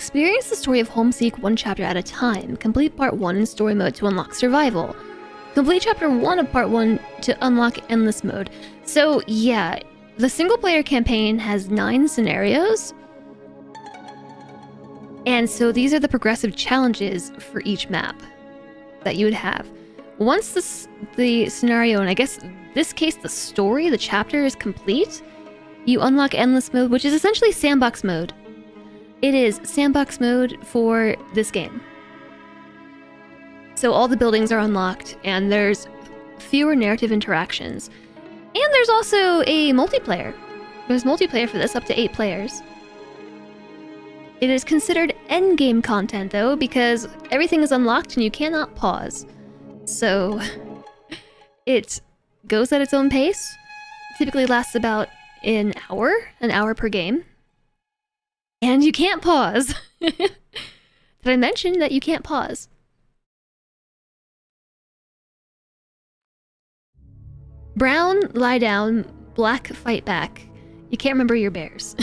Experience the story of Homeseek one chapter at a time. Complete part 1 in story mode to unlock survival. Complete chapter 1 of part 1 to unlock endless mode. So yeah, the single player campaign has 9 scenarios. And so these are the progressive challenges for each map that you would have. Once the scenario, and I guess in this case the story, the chapter is complete, you unlock endless mode, which is essentially sandbox mode. It is sandbox mode for this game. So all the buildings are unlocked, and there's fewer narrative interactions. And there's also a multiplayer. There's multiplayer for this, up to 8 players. It is considered endgame content, though, because everything is unlocked and you cannot pause. So it goes at its own pace. Typically lasts about an hour per game. And you can't pause. Did I mention that you can't pause? Brown, lie down. Black, fight back. You can't remember your bears.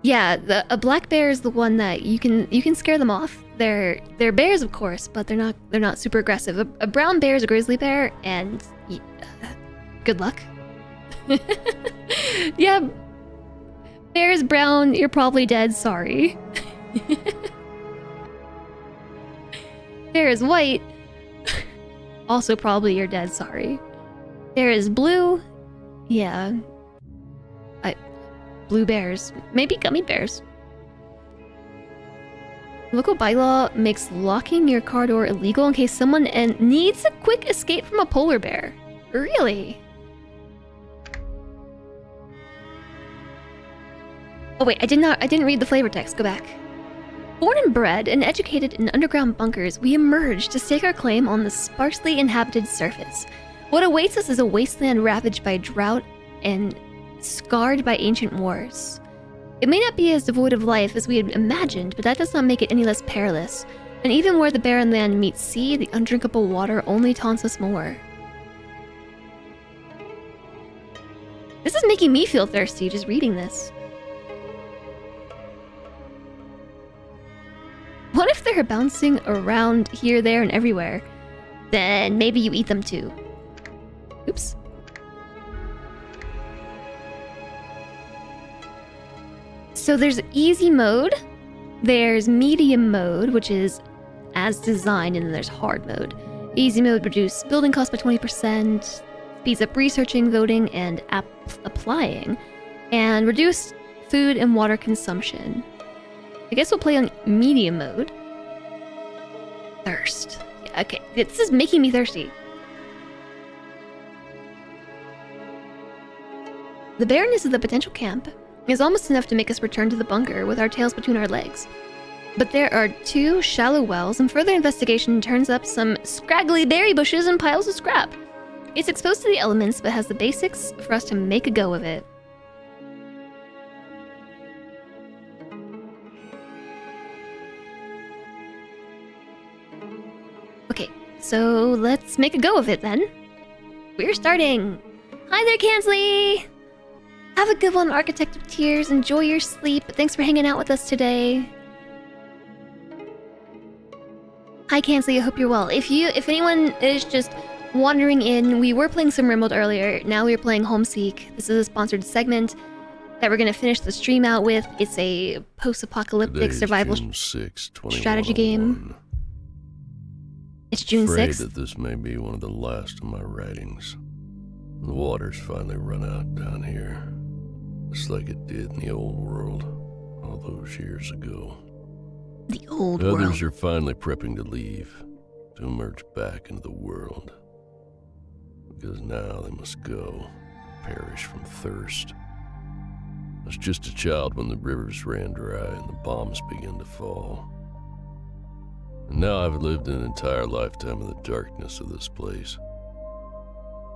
Yeah, a black bear is the one that you can scare them off. They're bears, of course, but they're not super aggressive. A brown bear is a grizzly bear, and good luck. Yeah, bear is brown. You're probably dead. Sorry. Bear is white. Also, probably you're dead. Sorry. Bear is blue. Yeah. Blue bears. Maybe gummy bears. Local bylaw makes locking your car door illegal in case someone needs a quick escape from a polar bear. Really? Oh wait, I didn't read the flavor text. Go back. Born and bred and educated in underground bunkers, we emerge to stake our claim on the sparsely inhabited surface. What awaits us is a wasteland ravaged by drought and scarred by ancient wars. It may not be as devoid of life as we had imagined, but that does not make it any less perilous. And even where the barren land meets sea, the undrinkable water only taunts us more. This is making me feel thirsty just reading this. What if they're bouncing around here, there, and everywhere? Then maybe you eat them too. Oops. So there's easy mode, there's medium mode, which is as designed, and then there's hard mode. Easy mode reduces building costs by 20%, speeds up researching, voting, and applying, and reduce food and water consumption. I guess we'll play on medium mode. Thirst. Yeah, okay, this is making me thirsty. The barrenness of the potential camp is almost enough to make us return to the bunker with our tails between our legs. But there are 2 shallow wells, and further investigation turns up some scraggly berry bushes and piles of scrap. It's exposed to the elements, but has the basics for us to make a go of it. Okay, so let's make a go of it then. We're starting! Hi there, Kansley! Have a good one, Architect of Tears. Enjoy your sleep. Thanks for hanging out with us today. Hi, Kansley. I hope you're well. If anyone is just wandering in, we were playing some Rimworld earlier. Now we're playing Homeseek. This is a sponsored segment that we're going to finish the stream out with. It's a post-apocalyptic survival strategy game. It's June 6th. I'm afraid that this may be one of the last of my writings. The water's finally run out down here. Just like it did in the old world, all those years ago. The old world. Others are finally prepping to leave, to emerge back into the world. Because now they must go, perish from thirst. I was just a child when the rivers ran dry and the bombs began to fall. And now I've lived an entire lifetime in the darkness of this place.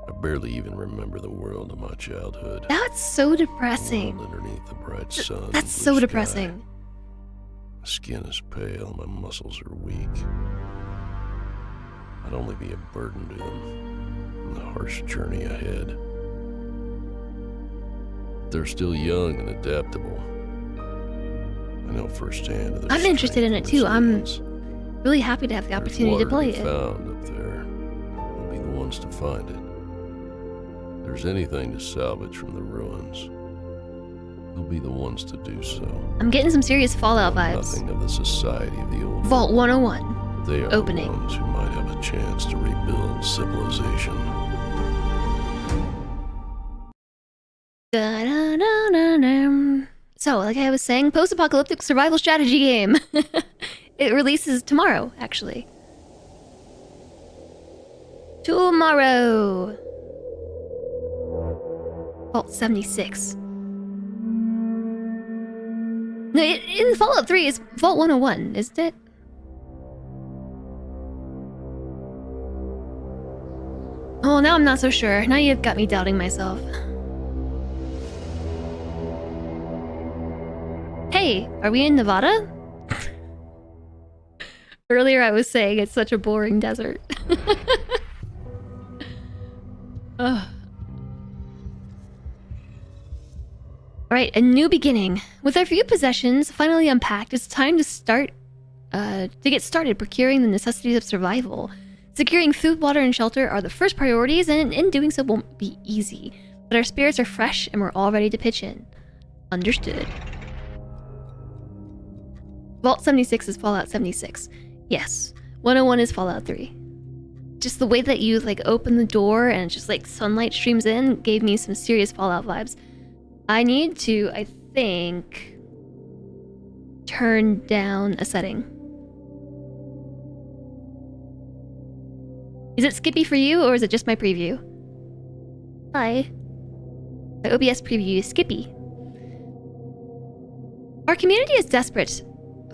I barely even remember the world of my childhood. That's so depressing. The world underneath the bright sun. That's so depressing. Sky. My skin is pale, my muscles are weak. I'd only be a burden to them in the harsh journey ahead. They're still young and adaptable. I know firsthand of their I'm interested in it strength too. and I'm resilience. really happy to have the opportunity to There's water play be it. found up there. We'll be the ones to find it. If there's anything to salvage from the ruins, we'll be the ones to do so. I'm getting some serious Fallout Know vibes. Nothing of the society of the old. Vault 101. They are Opening. the ones who might have a chance to rebuild civilization. Da-da-da-da-dum. So, like I was saying, post-apocalyptic survival strategy game. It releases tomorrow, actually. Tomorrow. Vault 76. No, in Fallout 3, it's Vault 101, isn't it? Oh, now I'm not so sure. Now you've got me doubting myself. Hey, are we in Nevada? Earlier I was saying it's such a boring desert. Ugh. Alright, a new beginning. With our few possessions finally unpacked, it's time to get started procuring the necessities of survival. Securing food, water, and shelter are the first priorities, and in doing so won't be easy. But our spirits are fresh, and we're all ready to pitch in. Understood. Vault 76 is Fallout 76. Yes. 101 is Fallout 3. Just the way that you, like, open the door and just, like, sunlight streams in gave me some serious Fallout vibes. I need to, I think, turn down a setting. Is it skippy for you, or is it just my preview? Hi. My OBS preview is skippy. Our community is desperate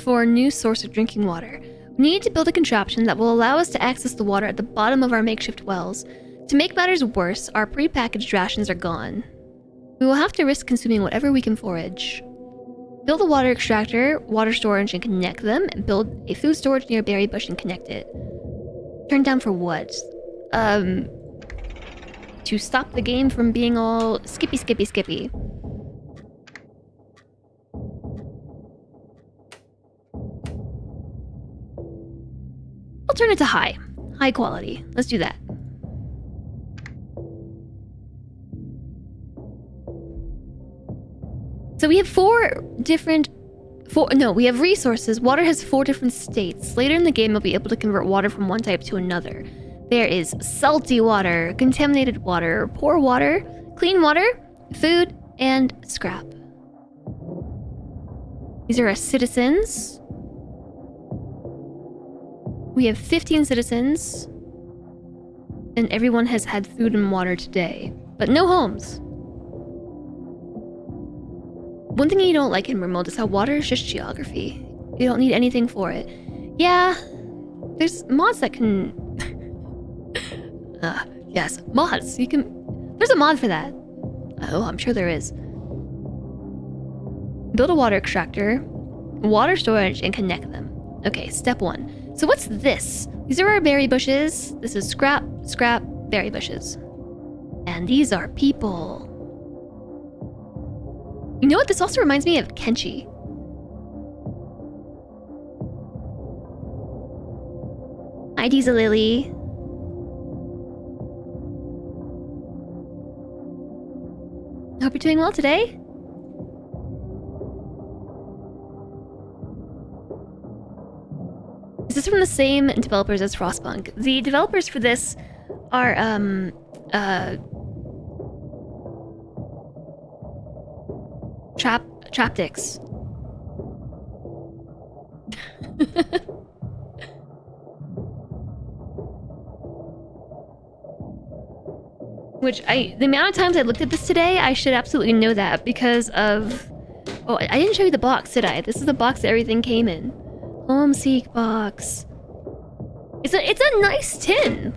for a new source of drinking water. We need to build a contraption that will allow us to access the water at the bottom of our makeshift wells. To make matters worse, our prepackaged rations are gone. We will have to risk consuming whatever we can forage. Build a water extractor, water storage, and connect them, and build a food storage near Berry Bush and connect it. Turn down for what? To stop the game from being all skippy, skippy, skippy. I'll turn it to high. High quality. Let's do that. So we have we have resources. Water has 4 different states. Later in the game, you'll be able to convert water from one type to another. There is salty water, contaminated water, poor water, clean water, food, and scrap. These are our citizens. We have 15 citizens, and everyone has had food and water today, but no homes. One thing you don't like in remote is how water is just geography. You don't need anything for it. Yeah, there's mods that can... yes, mods. You can... There's a mod for that. Oh, I'm sure there is. Build a water extractor, water storage, and connect them. Okay, step 1. So what's this? These are our berry bushes. This is scrap, berry bushes. And these are people. You know what? This also reminds me of Kenshi. Hi, Diesel Lily. Hope you're doing well today. Is this from the same developers as Frostpunk? The developers for this are, Traptics. Which the amount of times I looked at this today, I should absolutely know that because of... Oh, I didn't show you the box, did I? This is the box that everything came in. Homeseek box. It's a nice tin.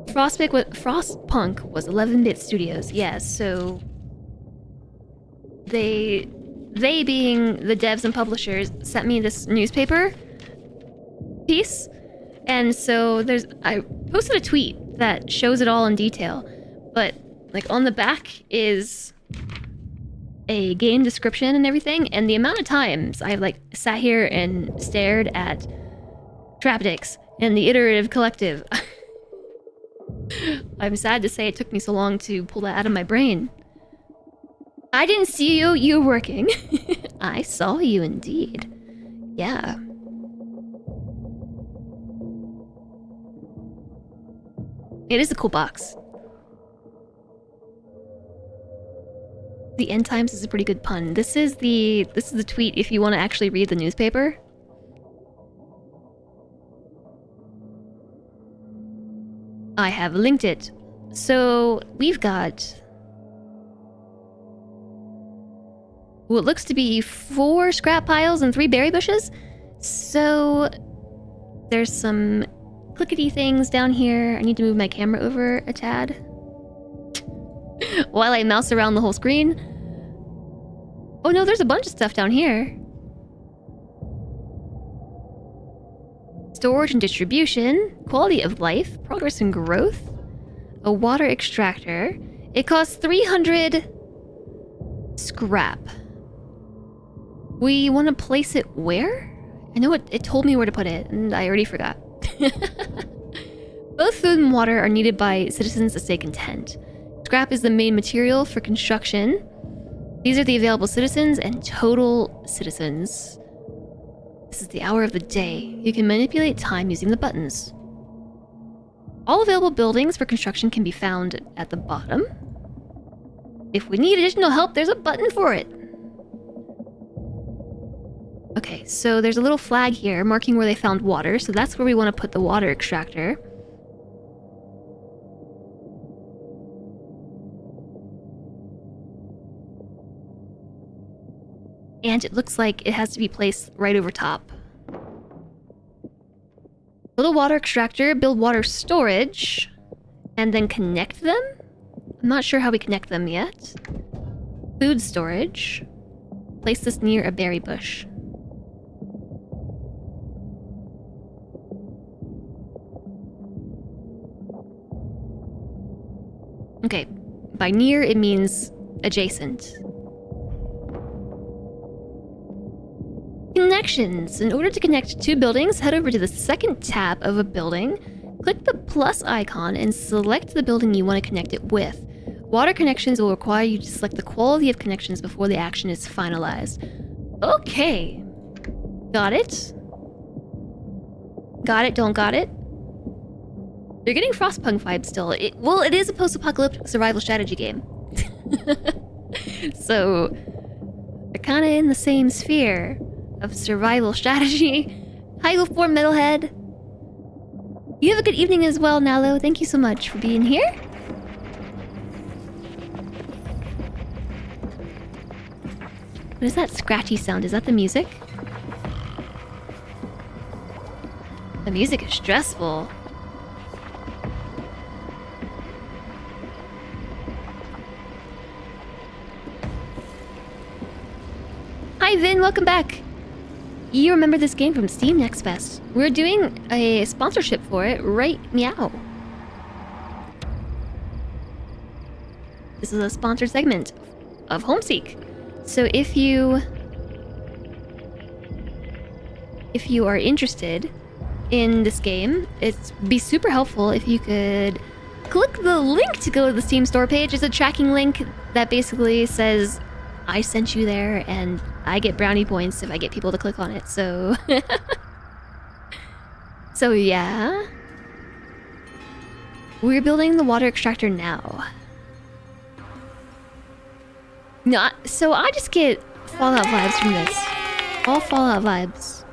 Frostpunk was 11-bit studios, yes, so they being the devs and publishers sent me this newspaper piece, and so I posted a tweet that shows it all in detail, but like on the back is a game description and everything, and the amount of times I've like sat here and stared at Trapdix and the Iterative Collective. I'm sad to say it took me so long to pull that out of my brain. I didn't see you working. I saw you indeed. Yeah. It is a cool box. The end times is a pretty good pun. This is the tweet if you want to actually read the newspaper. I have linked it. So we've got what looks to be 4 scrap piles and 3 berry bushes. So there's some clickety things down here. I need to move my camera over a tad while I mouse around the whole screen. Oh no, there's a bunch of stuff down here. Storage and distribution, quality of life, progress and growth, a water extractor. It costs 300 scrap. We want to place it where? I know it told me where to put it, and I already forgot. Both food and water are needed by citizens to stay content. Scrap is the main material for construction. These are the available citizens and total citizens. This is the hour of the day. You can manipulate time using the buttons. All available buildings for construction can be found at the bottom. If we need additional help, there's a button for it. Okay, so there's a little flag here marking where they found water, so that's where we want to put the water extractor. And it looks like it has to be placed right over top. Little water extractor, build water storage, and then connect them? I'm not sure how we connect them yet. Food storage. Place this near a berry bush. Okay, by near it means adjacent. Connections. In order to connect 2 buildings, head over to the second tab of a building, click the plus icon, and select the building you want to connect it with. Water connections will require you to select the quality of connections before the action is finalized. Okay. Got it. Got it, don't got it. You're getting Frostpunk vibes still. Well, it is a post-apocalyptic survival strategy game. So, they're kind of in the same sphere of survival strategy. Hi, Wolf4 Metalhead. You have a good evening as well, Nalo. Thank you so much for being here. What is that scratchy sound? Is that the music? The music is stressful. Hi Vin, welcome back. You remember this game from Steam Next Fest. We're doing a sponsorship for it, right meow. This is a sponsored segment of Homeseek. So if you are interested in this game, it'd be super helpful if you could click the link to go to the Steam store page. It's a tracking link that basically says I sent you there, and I get brownie points if I get people to click on it, so... So yeah... We're building the water extractor now. No, so I just get Fallout vibes from this. All Fallout vibes.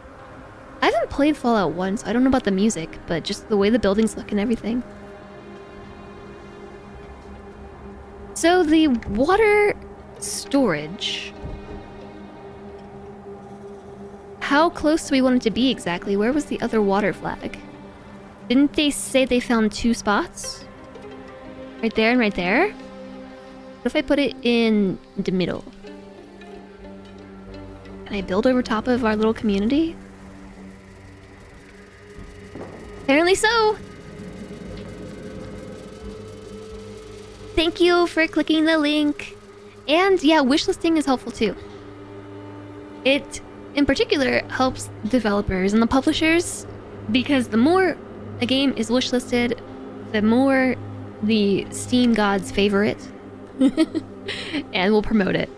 I haven't played Fallout 1, so I don't know about the music, but just the way the buildings look and everything. So the water storage. How close do we want it to be exactly? Where was the other water flag? Didn't they say they found 2 spots? Right there and right there? What if I put it in the middle? Can I build over top of our little community? Apparently so! Thank you for clicking the link. And yeah, wishlisting is helpful too. It, in particular, helps developers and the publishers because the more a game is wishlisted, the more the Steam gods favor it and will promote it.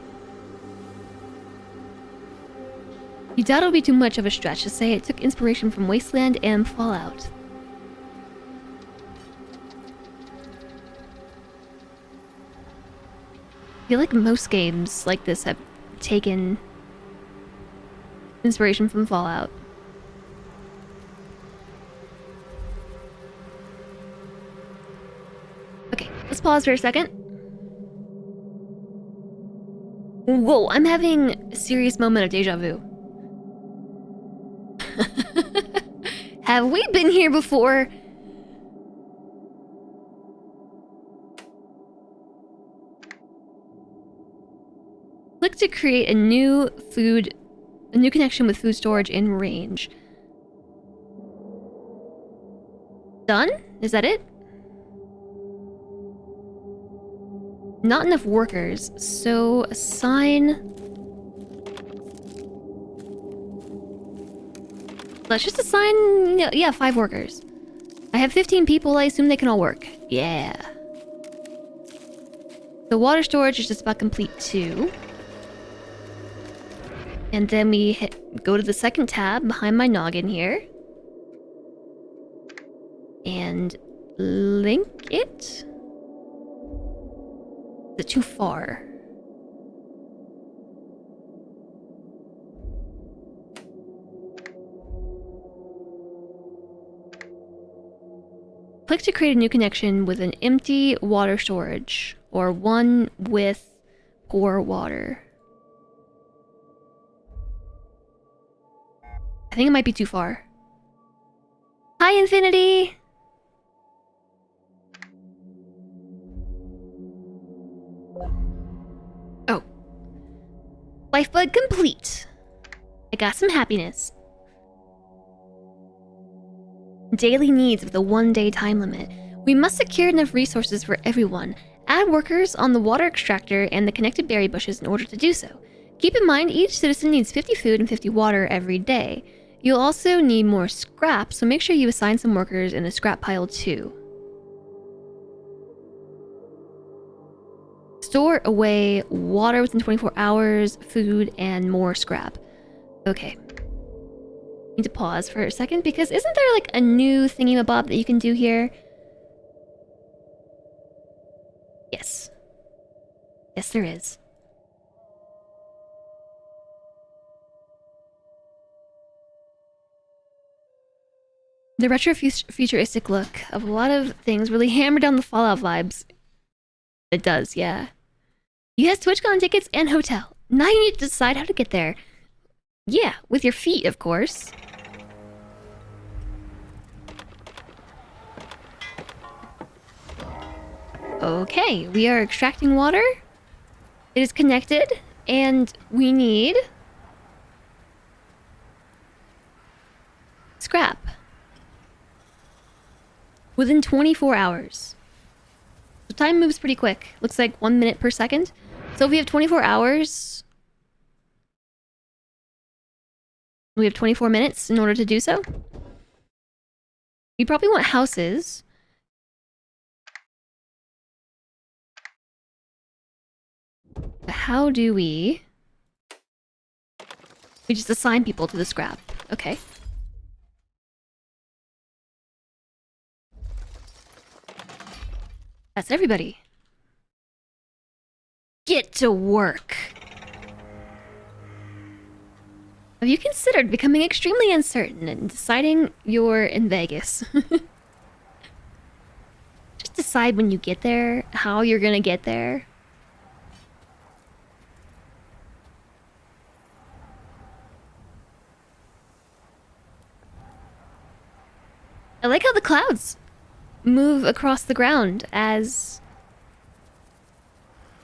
You doubt it'll be too much of a stretch to say it took inspiration from Wasteland and Fallout. I feel like most games like this have taken inspiration from Fallout. Okay, let's pause for a second. Whoa, I'm having a serious moment of deja vu. Have we been here before? Click to create a new connection with food storage in range. Done? Is that it? Not enough workers, so assign... Let's just assign, yeah, 5 workers. I have 15 people, I assume they can all work. Yeah. The water storage is just about complete too. And then we go to the second tab behind my noggin here. And link it? Is it too far? Click to create a new connection with an empty water storage, or one with poor water. I think it might be too far. Hi, Infinity! Oh. Lifeblood complete. I got some happiness. Daily needs with a 1-day time limit. We must secure enough resources for everyone. Add workers on the water extractor and the connected berry bushes in order to do so. Keep in mind, each citizen needs 50 food and 50 water every day. You'll also need more scrap, so make sure you assign some workers in the scrap pile too. Store away water within 24 hours, food, and more scrap. Okay. Need to pause for a second because isn't there like a new thingy-mabob that you can do here? Yes. Yes, there is. The retro-futuristic look of a lot of things really hammer down the Fallout vibes. It does, yeah. You have TwitchCon tickets and hotel. Now you need to decide how to get there. Yeah, with your feet, of course. Okay, we are extracting water. It is connected, and we need... scrap. Within 24 hours. So time moves pretty quick. Looks like 1 minute per second. So if we have 24 hours... we have 24 minutes in order to do so. We probably want houses. But how do we... we just assign people to the scrap. Okay. That's everybody. Get to work. Have you considered becoming extremely uncertain and deciding you're in Vegas? Just decide when you get there, how you're gonna get there. I like how the clouds move across the ground as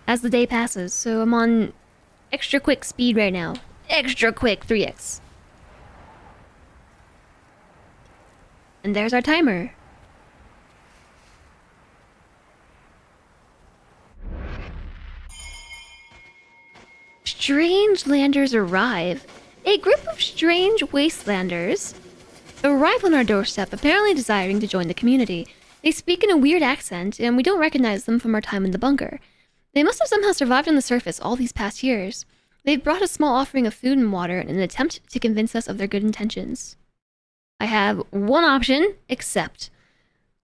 the day passes. So I'm on extra quick speed right now. Extra quick 3x. And there's our timer. strange landers arrive. A group of strange wastelanders arrive on our doorstep, apparently desiring to join the community. They speak in a weird accent, and we don't recognize them from our time in the bunker. They must have somehow survived on the surface all these past years. They've brought a small offering of food and water in an attempt to convince us of their good intentions. I have one option: accept.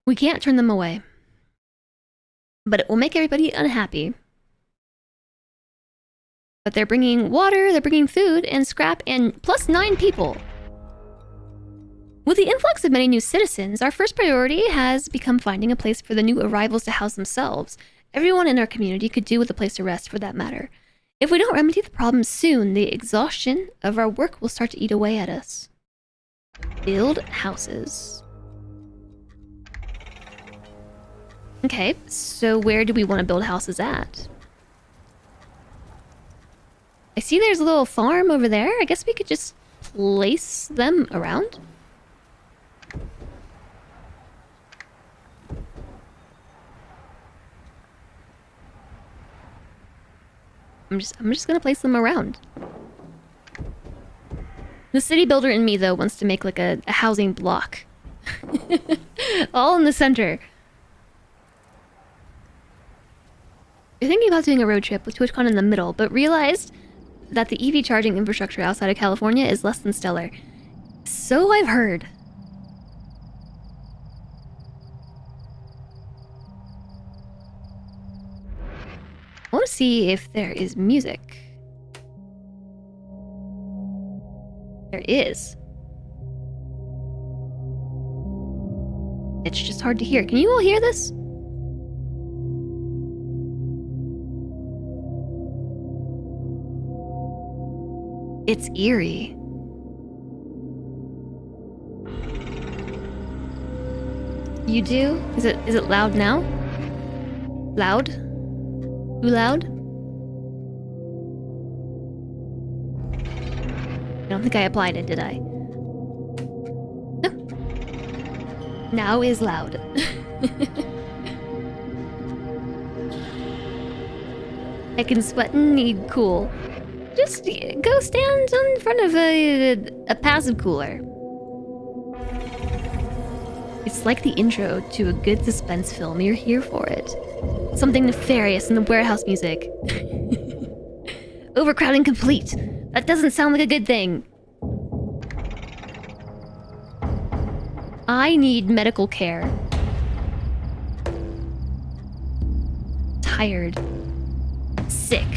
We can't turn them away. But it will make everybody unhappy. But they're bringing water, they're bringing food and scrap, and plus 9 people. With the influx of many new citizens, our first priority has become finding a place for the new arrivals to house themselves. Everyone in our community could do with a place to rest, for that matter. If we don't remedy the problem soon, the exhaustion of our work will start to eat away at us. Build houses. Okay, so where do we want to build houses at? I see there's a little farm over there. I guess we could just place them around. I'm just gonna place them around. The city builder in me, though, wants to make like a housing block. All in the center. You're thinking about doing a road trip with TwitchCon in the middle, but realized that the EV charging infrastructure outside of California is less than stellar. So I've heard. I want to see if there is music. There is. It's just hard to hear. Can you all hear this? It's eerie. You do? Is it loud now? Loud? Too loud? I don't think I applied it, did I? No. Now is loud. I can sweat and need cool. Just go stand in front of a passive cooler. It's like the intro to a good suspense film. You're here for it. Something nefarious in the warehouse music. Overcrowding complete. That doesn't sound like a good thing. I need medical care. Tired. Sick.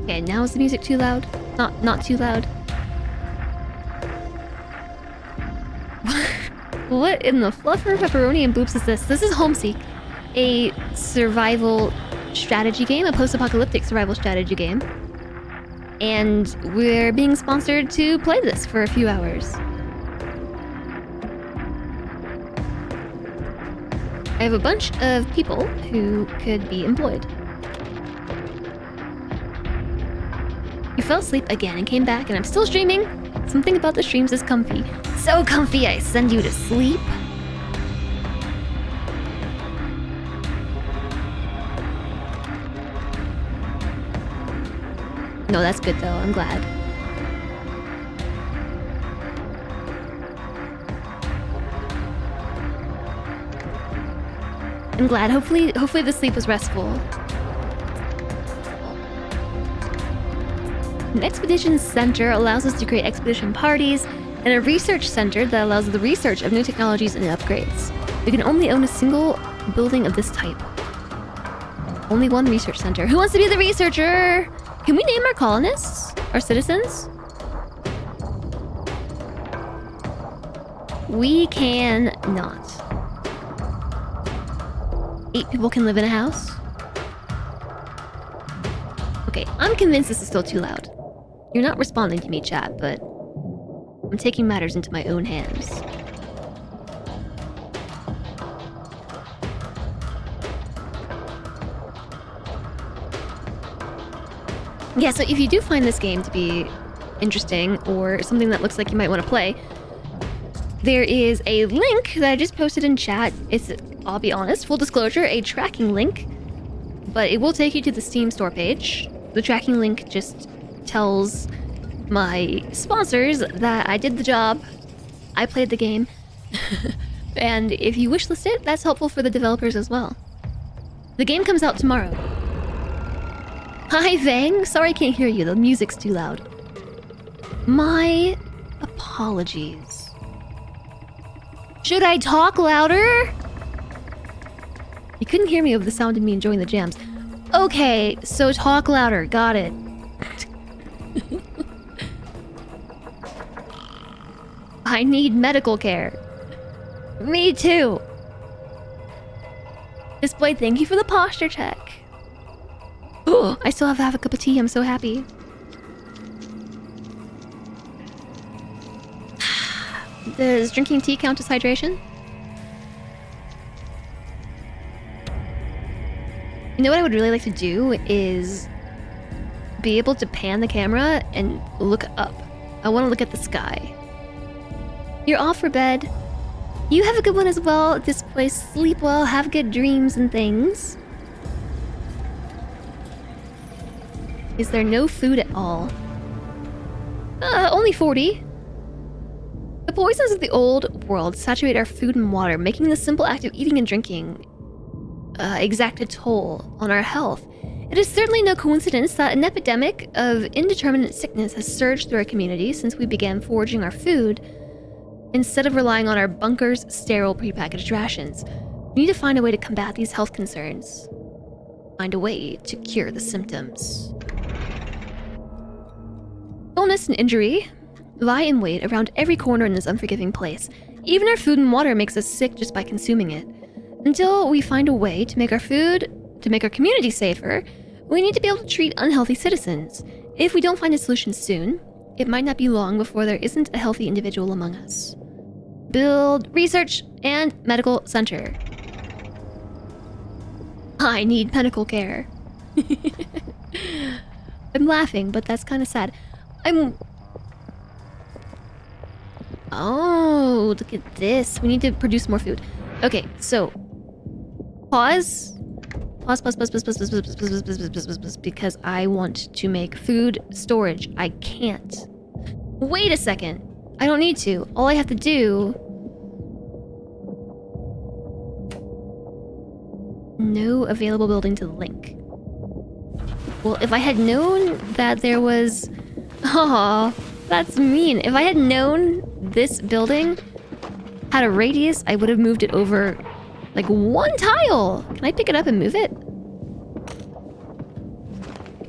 Okay, now is the music too loud? Not too loud. What in the fluffer, pepperoni, and boops is this? This is Homeseek, a survival strategy game, a post-apocalyptic survival strategy game. And we're being sponsored to play this for a few hours. I have a bunch of people who could be employed. You fell asleep again and came back, and I'm still streaming. Something about the streams is comfy. So comfy, I send you to sleep. No, that's good though. I'm glad. I'm glad. Hopefully the sleep was restful. An expedition center allows us to create expedition parties, and a research center that allows the research of new technologies and upgrades. We can only own a single building of this type. Only one research center. Who wants to be the researcher? Can we name our colonists? Our citizens? We can not. 8 people can live in a house? Okay, I'm convinced this is still too loud. You're not responding to me, chat, but I'm taking matters into my own hands. Yeah, so if you do find this game to be interesting or something that looks like you might want to play, there is a link that I just posted in chat. It's, I'll be honest, full disclosure, a tracking link, but it will take you to the Steam store page. The tracking link just tells my sponsors that I did the job, I played the game, and if you wishlist it, that's helpful for the developers as well. The game comes out tomorrow. Hi, Vang. Sorry I can't hear you. The music's too loud. My apologies. Should I talk louder? You couldn't hear me over the sound of me enjoying the jams. Okay, so talk louder. Got it. I need medical care. Me too. Display, thank you for the posture check. Oh, I still have to have a cup of tea. I'm so happy. Does drinking tea count as hydration? You know what I would really like to do is be able to pan the camera and look up. I want to look at the sky. You're off for bed. You have a good one as well. At this place, sleep well, have good dreams and things. Is there no food at all? Only 40. The poisons of the old world saturate our food and water, making the simple act of eating and drinking exact a toll on our health. It is certainly no coincidence that an epidemic of indeterminate sickness has surged through our community since we began foraging our food, instead of relying on our bunkers' sterile prepackaged rations. We need to find a way to combat these health concerns. Find a way to cure the symptoms. Illness and injury lie in wait around every corner in this unforgiving place. Even our food and water makes us sick just by consuming it. Until we find a way to make our food, to make our community safer, we need to be able to treat unhealthy citizens. If we don't find a solution soon, it might not be long before there isn't a healthy individual among us. Build research and medical center. I need medical care. I'm laughing, but that's kind of sad. Oh, look at this. We need to produce more food. Okay, so pause, because I want to make food storage. I can't. Wait a second. I don't need to. All I have to do... No available building to link. Well, if I had known that there was... Aw, that's mean. If I had known this building had a radius, I would have moved it over like one tile. Can I pick it up and move it?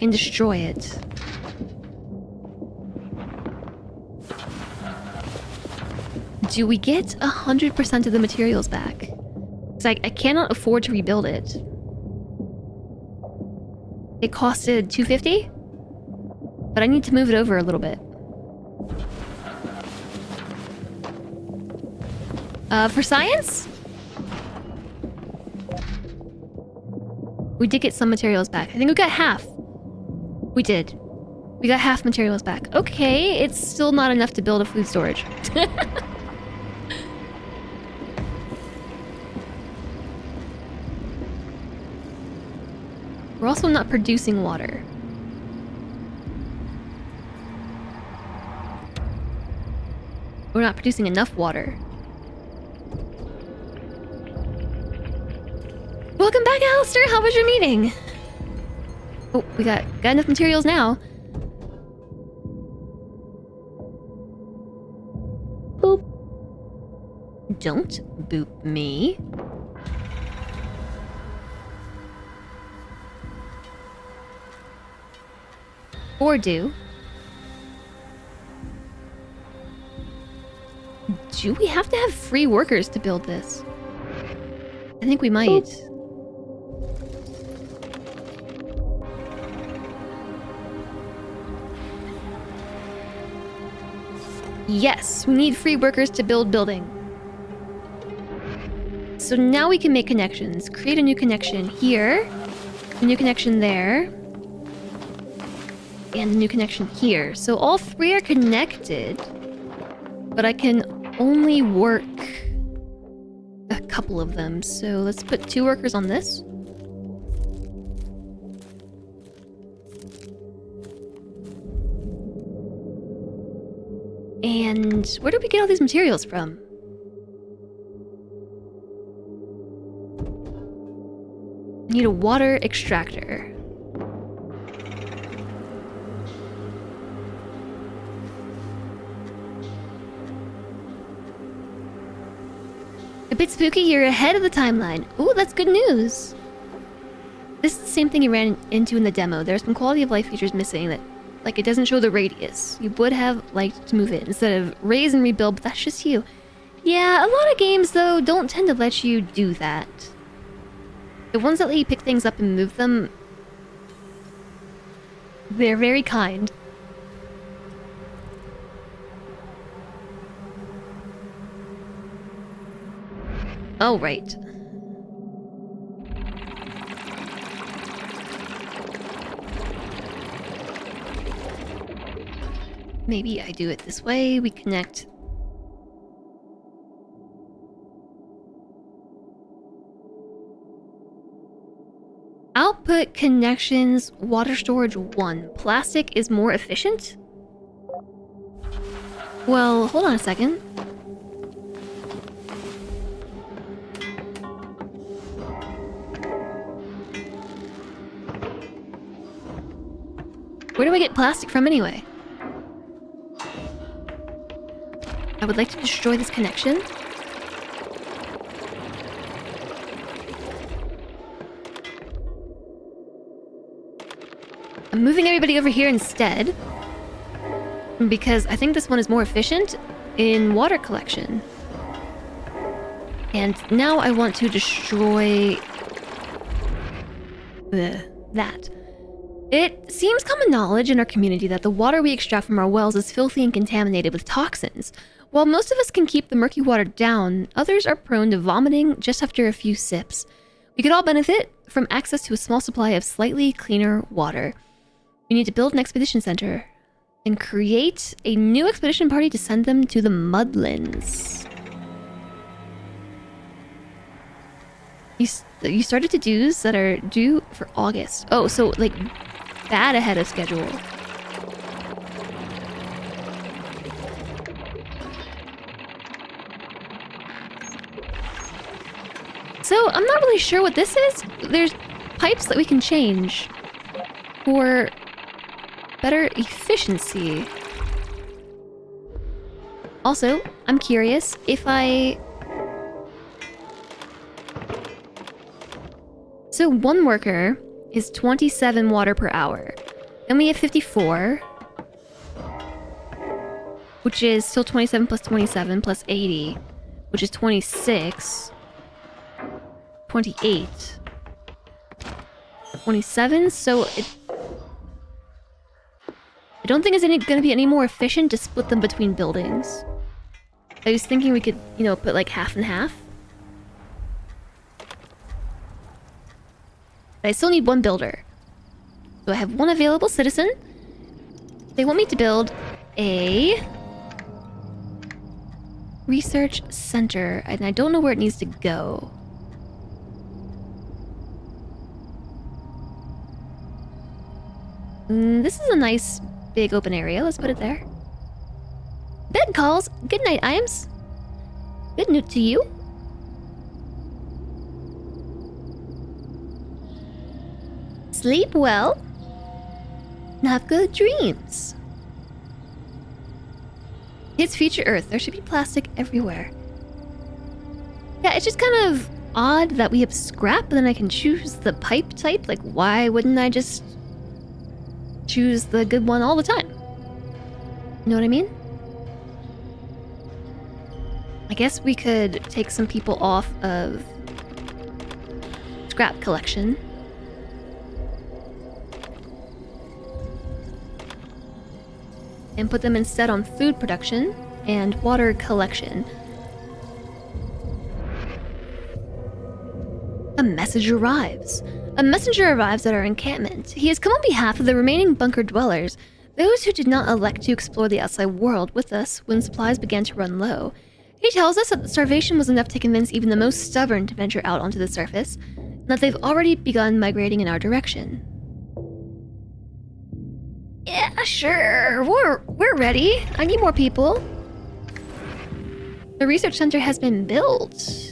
And destroy it. Do we get 100% of the materials back? Because I cannot afford to rebuild it. It costed $250? But I need to move it over a little bit. For science? We did get some materials back. I think we got half. We did. We got half materials back. Okay, it's still not enough to build a food storage. We're also not producing water. We're not producing enough water. Welcome back, Alistair! How was your meeting? Oh, we got enough materials now. Boop. Don't boop me. Or do. Do we have to have free workers to build this? I think we might. Yes, we need free workers to build building. So now we can make connections. Create a new connection here. A new connection there. and a new connection here. So all three are connected, but I can only work a couple of them. So let's put 2 workers on this. And where do we get all these materials from? I need a water extractor. A bit spooky, you're ahead of the timeline. Ooh, that's good news. This is the same thing you ran into in the demo. There's some quality of life features missing that, like, it doesn't show the radius. You would have liked to move it instead of raise and rebuild, but that's just you. Yeah, a lot of games, though, don't tend to let you do that. The ones that let you pick things up and move them, they're very kind. Oh, right. Maybe I do it this way. We connect. Output connections, water storage 1. Plastic is more efficient? Well, hold on a second. Where do I get plastic from anyway? I would like to destroy this connection. I'm moving everybody over here instead, because I think this one is more efficient in water collection. And now I want to destroy that. It seems common knowledge in our community that the water we extract from our wells is filthy and contaminated with toxins. While most of us can keep the murky water down, others are prone to vomiting just after a few sips. We could all benefit from access to a small supply of slightly cleaner water. We need to build an expedition center and create a new expedition party to send them to the Mudlands. You started to-dos that are due for August. Oh, so like bad ahead of schedule. So I'm not really sure what this is. There's pipes that we can change for better efficiency. Also, I'm curious if So 1 worker is 27 water per hour. Then we have 54, which is still 27 plus 27 plus 80, which is 26, 28, 27. So I don't think it's going to be any more efficient to split them between buildings. I was thinking we could, put like half and half. But I still need 1 builder. So I have 1 available citizen. They want me to build a research center, and I don't know where it needs to go. This is a nice big open area. Let's put it there. Bed calls. Good night, Iams. Good note to you. Sleep well. And have good dreams. Kids Future Earth. There should be plastic everywhere. Yeah, it's just kind of odd that we have scrap, but then I can choose the pipe type. Like, why wouldn't I just choose the good one all the time? You know what I mean? I guess we could take some people off of scrap collection. And put them instead on food production and water collection. A message arrives. A messenger arrives at our encampment. He has come on behalf of the remaining bunker dwellers, those who did not elect to explore the outside world with us when supplies began to run low. He tells us that the starvation was enough to convince even the most stubborn to venture out onto the surface, and that they've already begun migrating in our direction. Yeah, sure. We're ready. I need more people. The research center has been built.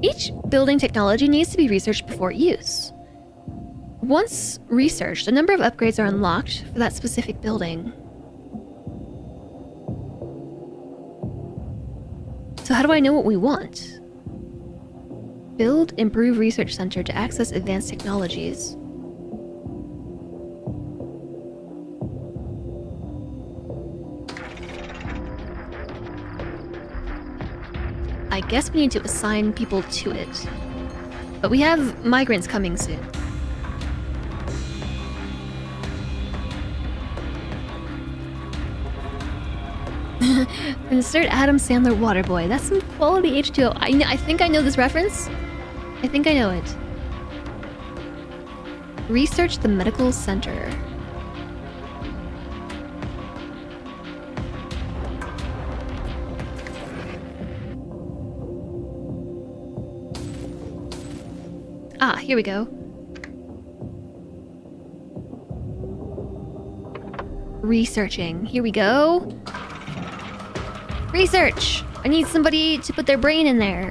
Each building technology needs to be researched before use. Once researched, a number of upgrades are unlocked for that specific building. So how do I know what we want? Build, improve research center to access advanced technologies. I guess we need to assign people to it. But we have migrants coming soon. Insert Adam Sandler Waterboy. That's some quality H2O. I think I know this reference. I think I know it. Research the medical center. Ah, here we go. Researching. Here we go. Research! I need somebody to put their brain in there.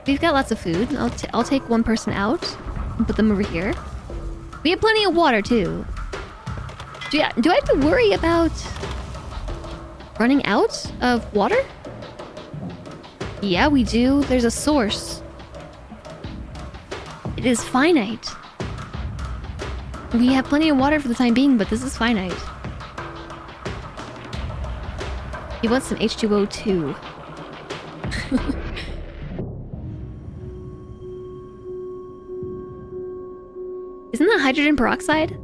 We've got lots of food. I'll take one person out and put them over here. We have plenty of water, too. Do I have to worry about running out of water? Yeah, we do. There's a source. It is finite. We have plenty of water for the time being, but this is finite. You want some H2O too. Isn't that hydrogen peroxide?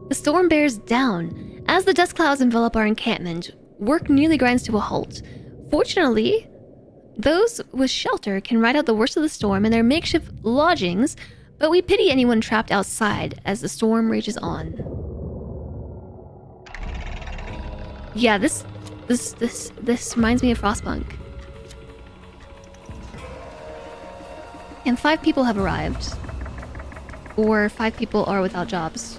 The storm bears down. As the dust clouds envelop our encampment, work nearly grinds to a halt. Fortunately, those with shelter can ride out the worst of the storm in their makeshift lodgings, but we pity anyone trapped outside as the storm rages on. Yeah, this reminds me of Frostpunk. And 5 people have arrived. Or 5 people are without jobs.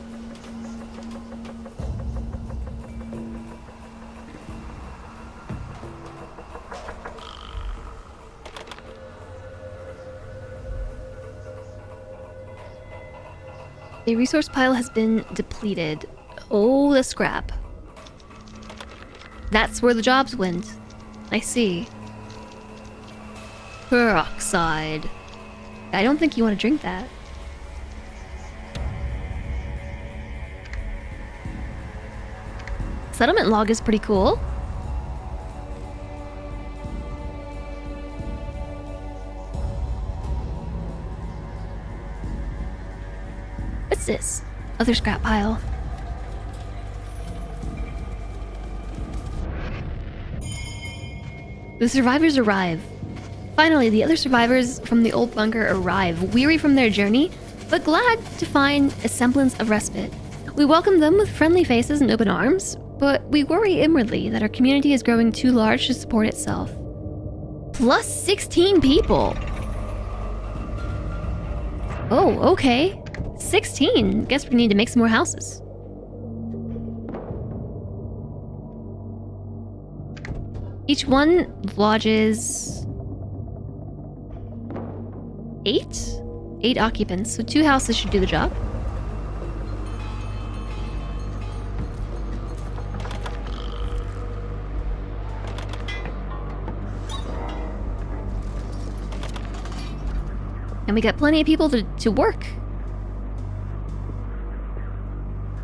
The resource pile has been depleted. Oh, the scrap. That's where the jobs went. I see. Peroxide. I don't think you want to drink that. Settlement log is pretty cool. What's this? Other scrap pile. The survivors arrive. Finally, the other survivors from the old bunker arrive, weary from their journey, but glad to find a semblance of respite. We welcome them with friendly faces and open arms, but we worry inwardly that our community is growing too large to support itself. Plus 16 people! Oh, okay. 16. Guess we need to make some more houses. Each one lodges 8 occupants, so 2 houses should do the job. And we got plenty of people to work.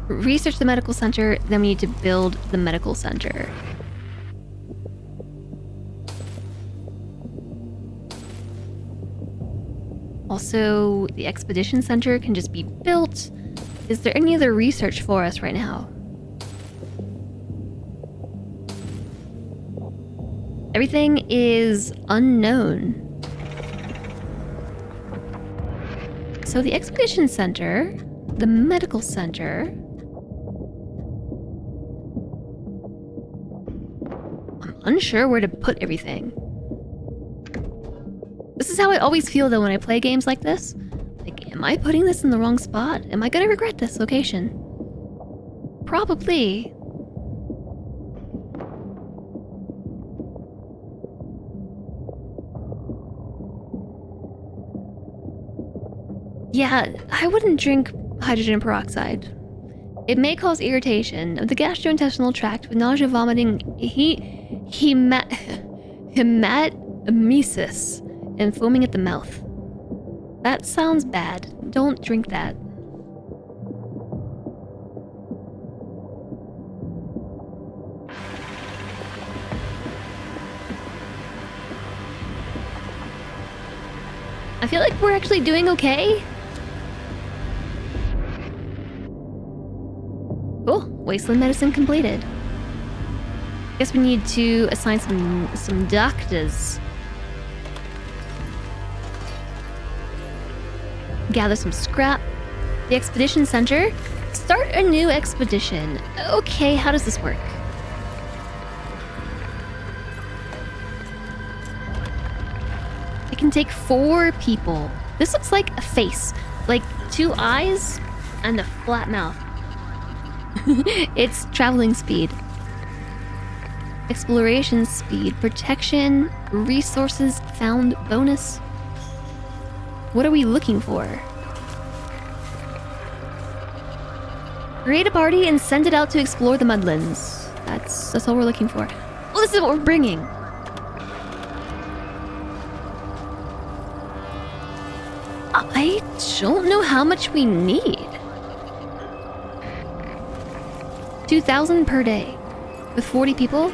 Research the medical center, then we need to build the medical center. Also, the expedition center can just be built. Is there any other research for us right now? Everything is unknown. So the expedition center, the medical center. I'm unsure where to put everything. This is how I always feel though when I play games like this. Like, am I putting this in the wrong spot? Am I gonna regret this location? Probably. Yeah, I wouldn't drink hydrogen peroxide. It may cause irritation of the gastrointestinal tract with nausea, vomiting, hematemesis, and foaming at the mouth. That sounds bad. Don't drink that. I feel like we're actually doing okay. Cool. Wasteland medicine completed. Guess we need to assign some doctors. Gather some scrap. The expedition center. Start a new expedition. Okay, how does this work? It can take 4 people. This looks like a face. Like 2 eyes and a flat mouth. It's traveling speed. Exploration speed. Protection. Resources found bonus. What are we looking for? Create a party and send it out to explore the Mudlands. That's all we're looking for. Well, this is what we're bringing. I don't know how much we need. 2,000 per day. With 40 people?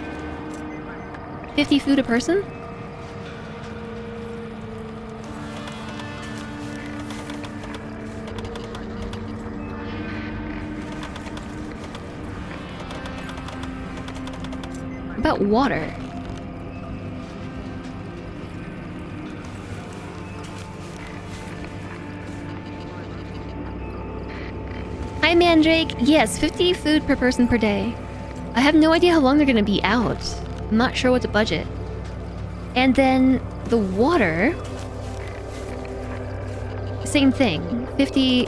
50 food a person? About water. Hi Mandrake, yes, 50 food per person per day. I have no idea how long they're gonna be out. I'm not sure what to budget. And then the water, same thing, 50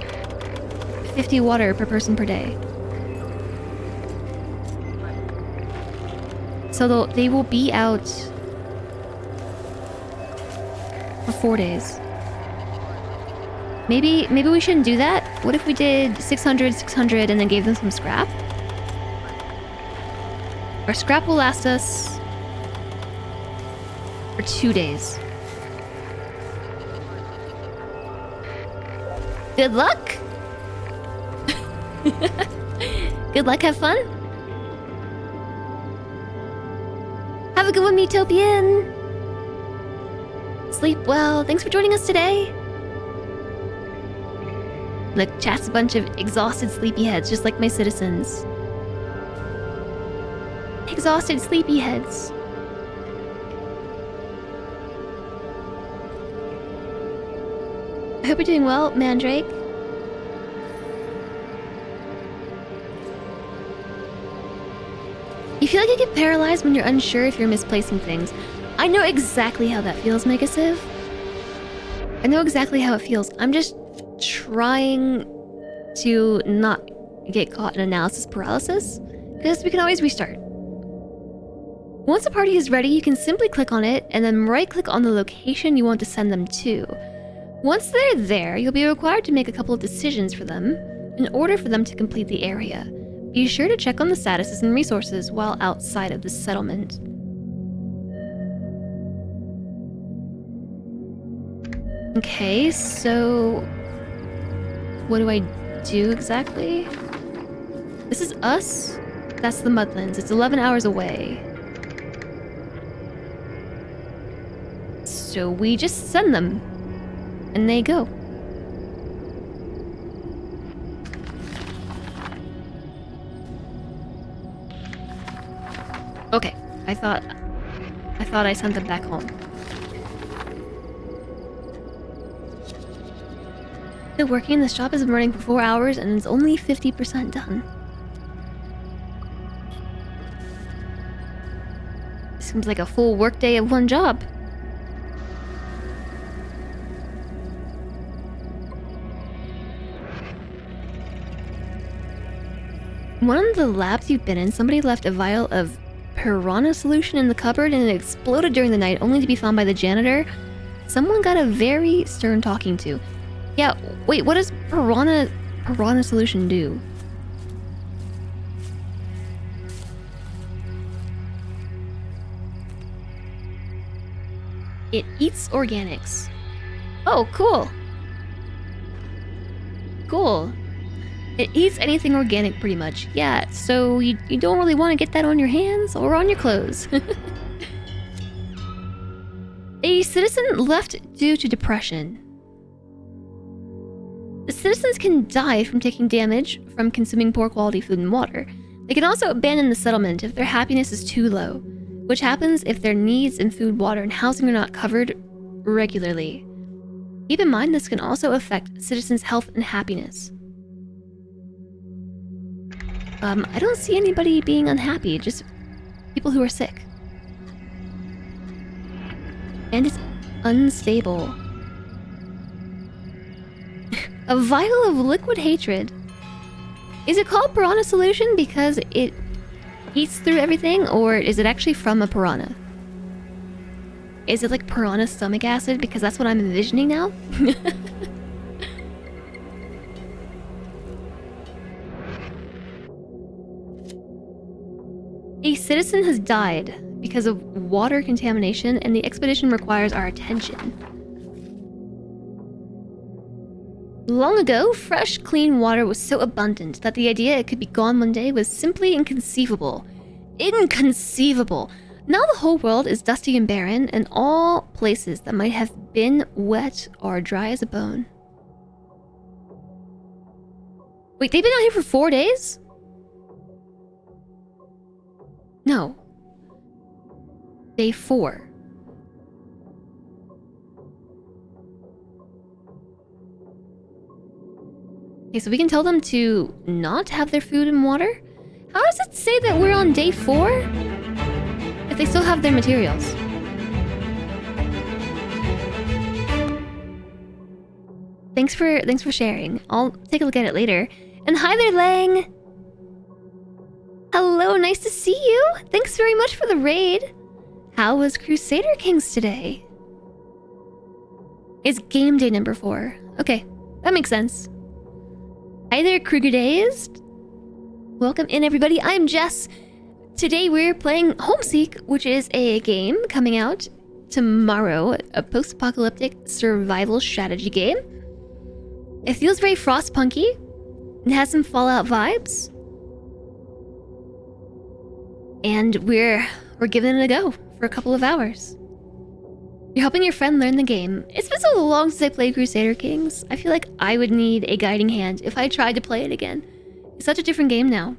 water per person per day. So they will be out for 4 days. Maybe we shouldn't do that. What if we did 600, 600, and then gave them some scrap? Our scrap will last us for 2 days. Good luck! Good luck, have fun! Have a good one, Metopian! Sleep well. Thanks for joining us today. Look, chat's a bunch of exhausted sleepyheads, just like my citizens. Exhausted sleepyheads. I hope you're doing well, Mandrake. You feel like you get paralyzed when you're unsure if you're misplacing things. I know exactly how that feels, Megasiv. I know exactly how it feels. I'm just trying to not get caught in analysis paralysis, because we can always restart. Once a party is ready, you can simply click on it and then right-click on the location you want to send them to. Once they're there, you'll be required to make a couple of decisions for them in order for them to complete the area. Be sure to check on the statuses and resources while outside of the settlement. Okay, so what do I do exactly? This is us. That's the Mudlands. It's 11 hours away. So we just send them. And they go. I thought thought I sent them back home. Been working in this shop has been running for 4 hours and it's only 50% done. Seems like a full workday of one job. One of the labs you've been in, somebody left a vial of piranha solution in the cupboard and it exploded during the night, only to be found by the janitor. Someone got a very stern talking to. Yeah, wait, what does piranha solution do? It eats organics. Oh, cool. Cool. It eats anything organic pretty much. Yeah, so you don't really want to get that on your hands or on your clothes. A citizen left due to depression. The citizens can die from taking damage from consuming poor quality food and water. They can also abandon the settlement if their happiness is too low, which happens if their needs in food, water, and housing are not covered regularly. Keep in mind this can also affect citizens' health and happiness. I don't see anybody being unhappy, just people who are sick. And it's unstable. A vial of liquid hatred. Is it called piranha solution because it eats through everything, or is it actually from a piranha? Is it like piranha stomach acid? Because that's what I'm envisioning now. A citizen has died because of water contamination, and the expedition requires our attention. Long ago, fresh, clean water was so abundant that the idea it could be gone one day was simply inconceivable. Inconceivable! Now the whole world is dusty and barren, and all places that might have been wet are dry as a bone. Wait, they've been out here for 4 days? No. Day 4. Okay, so we can tell them to not have their food and water? How does it say that we're on day 4? If they still have their materials. Thanks for sharing. I'll take a look at it later. And hi there, Lang! Hello, nice to see you! Thanks very much for the raid! How was Crusader Kings today? It's game day number 4. Okay, that makes sense. Hi there, Krugerdazed! Welcome in, everybody. I'm Jess. Today we're playing Homeseek, which is a game coming out tomorrow, a post-apocalyptic survival strategy game. It feels very Frostpunky. It has some Fallout vibes. And we're giving it a go for a couple of hours. You're helping your friend learn the game. It's been so long since I played Crusader Kings. I feel like I would need a guiding hand if I tried to play it again. It's such a different game now.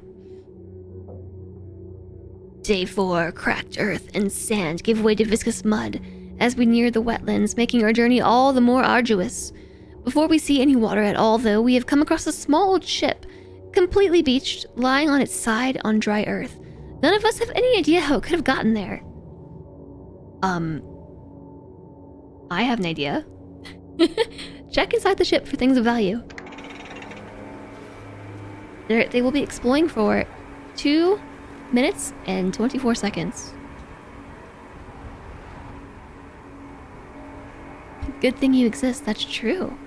Day 4, cracked earth and sand give way to viscous mud as we near the wetlands, making our journey all the more arduous. Before we see any water at all, though, we have come across a small old ship, completely beached, lying on its side on dry earth. None of us have any idea how it could have gotten there. I have an idea. Check inside the ship for things of value. They will be exploring for 2 minutes and 24 seconds. Good thing you exist, that's true.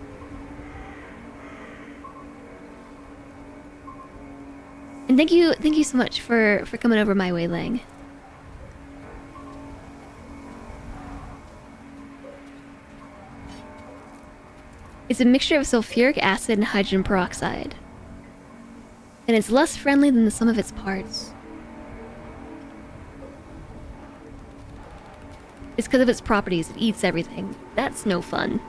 And thank you so much for coming over my way, Lang. It's a mixture of sulfuric acid and hydrogen peroxide. And it's less friendly than the sum of its parts. It's because of its properties, it eats everything. That's no fun.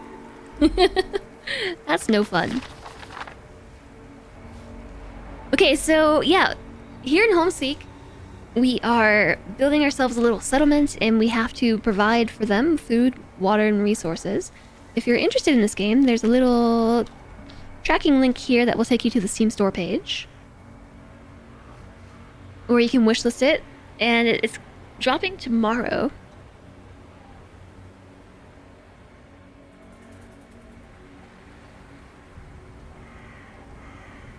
That's no fun. Okay, so yeah, here in Homeseek, we are building ourselves a little settlement, and we have to provide for them food, water, and resources. If you're interested in this game, there's a little tracking link here that will take you to the Steam store page, where you can wishlist it, and it's dropping tomorrow.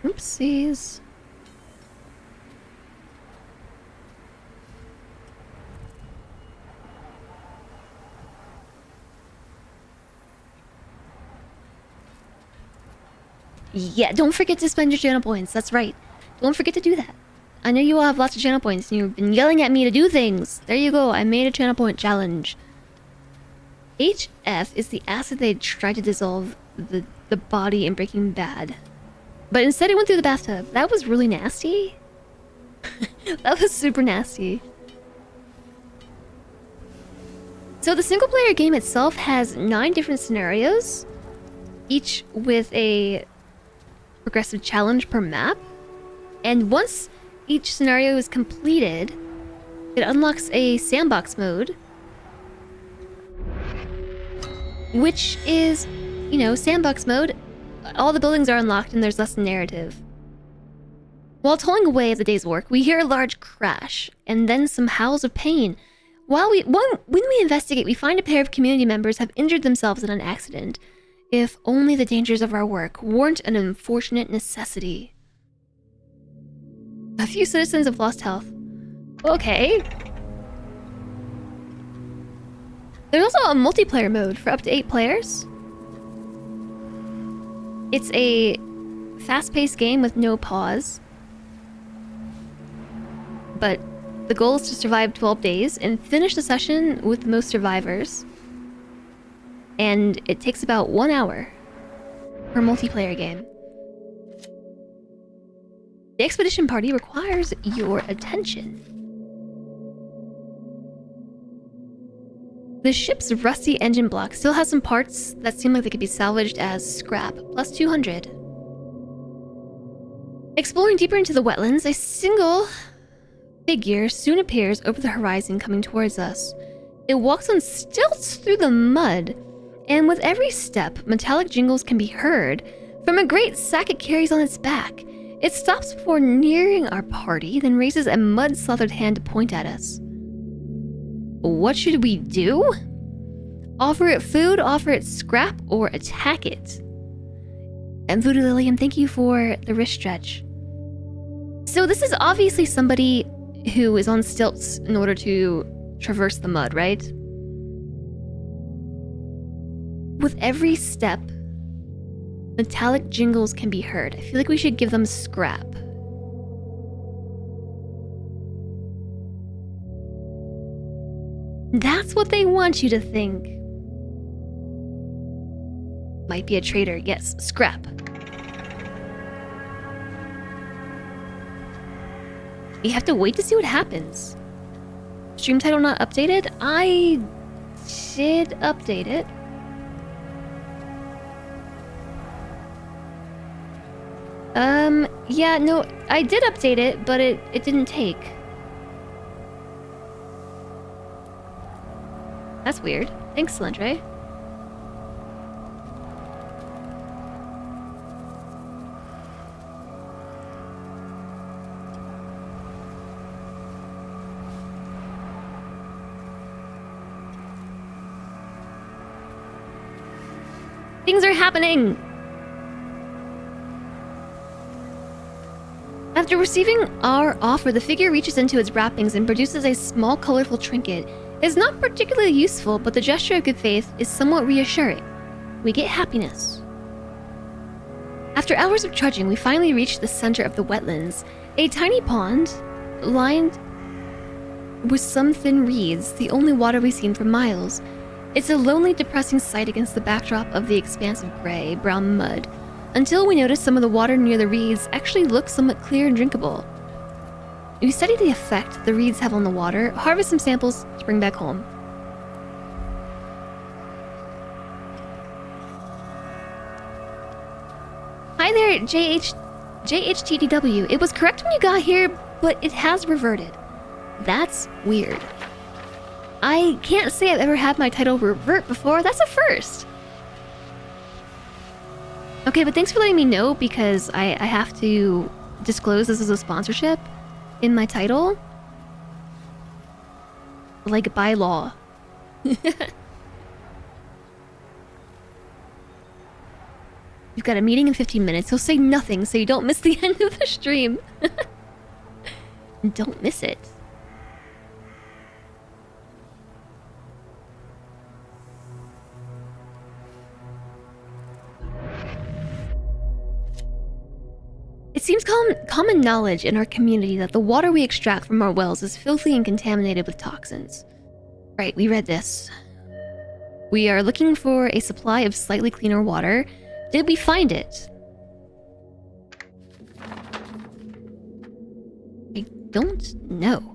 Oopsies. Yeah, don't forget to spend your channel points. That's right. Don't forget to do that. I know you all have lots of channel points and you've been yelling at me to do things. There you go. I made a channel point challenge. HF is the acid they tried to dissolve the body in Breaking Bad. But instead it went through the bathtub. That was really nasty. That was super nasty. So the single player game itself has 9 different scenarios, each with a progressive challenge per map. And once each scenario is completed, it unlocks a sandbox mode, which is, you know, sandbox mode. All the buildings are unlocked and there's less narrative. While toiling away at the day's work, we hear a large crash and then some howls of pain. When we investigate, we find a pair of community members have injured themselves in an accident. If only the dangers of our work weren't an unfortunate necessity. A few citizens have lost health. Okay. There's also a multiplayer mode for up to 8 players. It's a fast-paced game with no pause. But the goal is to survive 12 days and finish the session with the most survivors. And it takes about 1 hour per multiplayer game. The expedition party requires your attention. The ship's rusty engine block still has some parts that seem like they could be salvaged as scrap, plus 200. Exploring deeper into the wetlands, a single figure soon appears over the horizon coming towards us. It walks on stilts through the mud, and with every step, metallic jingles can be heard from a great sack it carries on its back. It stops before nearing our party, then raises a mud-slathered hand to point at us. What should we do? Offer it food, offer it scrap, or attack it? And Voodoo Lillian, thank you for the wrist stretch. So this is obviously somebody who is on stilts in order to traverse the mud, right? With every step, metallic jingles can be heard. I feel like we should give them scrap. That's what they want you to think. Might be a traitor. Yes, scrap. You have to wait to see what happens. Stream title not updated? I did update it. Yeah, no, I did update it, but it didn't take. That's weird. Thanks, Lendre. Things are happening! After receiving our offer, the figure reaches into its wrappings and produces a small, colorful trinket. It's not particularly useful, but the gesture of good faith is somewhat reassuring. We get happiness. After hours of trudging, we finally reach the center of the wetlands. A tiny pond, lined with some thin reeds, the only water we've seen for miles. It's a lonely, depressing sight against the backdrop of the expanse of gray, brown mud, until we notice some of the water near the reeds actually looks somewhat clear and drinkable. We study the effect the reeds have on the water, harvest some samples to bring back home. Hi there, JHTDW. It was correct when you got here, but it has reverted. That's weird. I can't say I've ever had my title revert before. That's a first. Okay, but thanks for letting me know, because I have to disclose this as a sponsorship in my title. Like, by law. You've got a meeting in 15 minutes, so say nothing so you don't miss the end of the stream. Don't miss it. It seems common knowledge in our community that the water we extract from our wells is filthy and contaminated with toxins. Right, we read this. We are looking for a supply of slightly cleaner water. Did we find it? I don't know.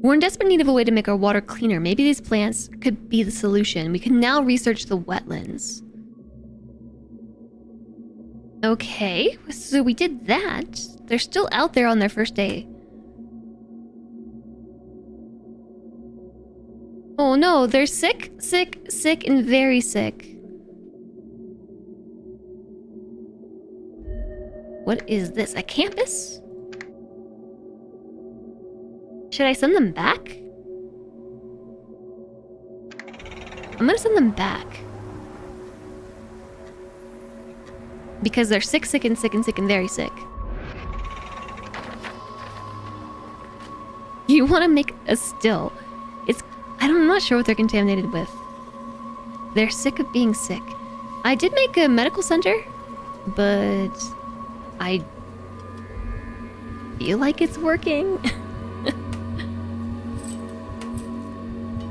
We're in desperate need of a way to make our water cleaner. Maybe these plants could be the solution. We can now research the wetlands. Okay, so we did that. They're still out there on their first day. Oh no, they're sick, and very sick. What is this? A campus? Should I send them back? I'm gonna send them back. Because they're sick, and very sick. You want to make a still. I'm not sure what they're contaminated with. They're sick of being sick. I did make a medical center, but I feel like it's working.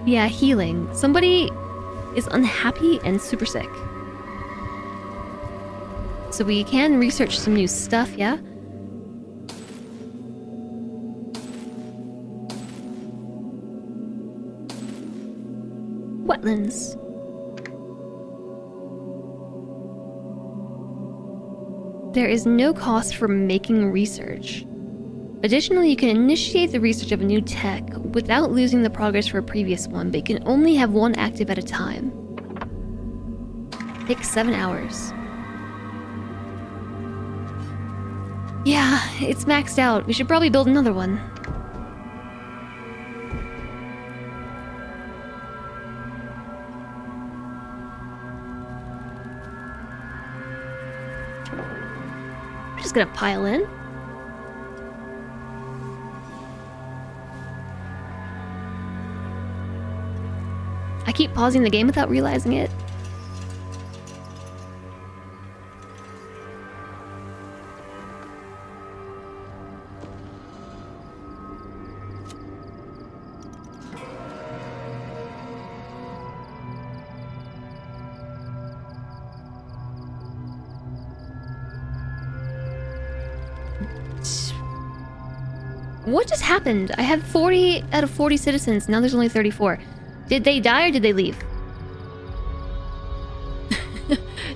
Yeah, healing. Somebody is unhappy and super sick. So we can research some new stuff, yeah? Wetlands. There is no cost for making research. Additionally, you can initiate the research of a new tech without losing the progress for a previous one, but you can only have one active at a time. Takes 7 hours. Yeah, it's maxed out. We should probably build another one. I'm just gonna pile in. I keep pausing the game without realizing it. What just happened? I had 40 out of 40 citizens. Now there's only 34. Did they die or did they leave?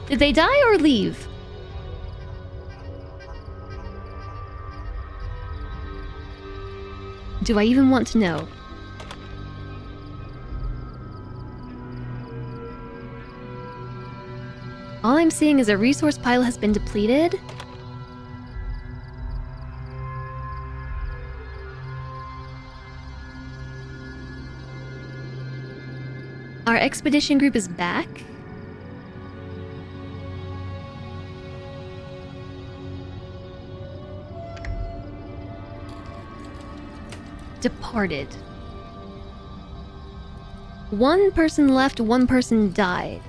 Did they die or leave? Do I even want to know? All I'm seeing is a resource pile has been depleted. Our expedition group is back. Departed. One person left, one person died.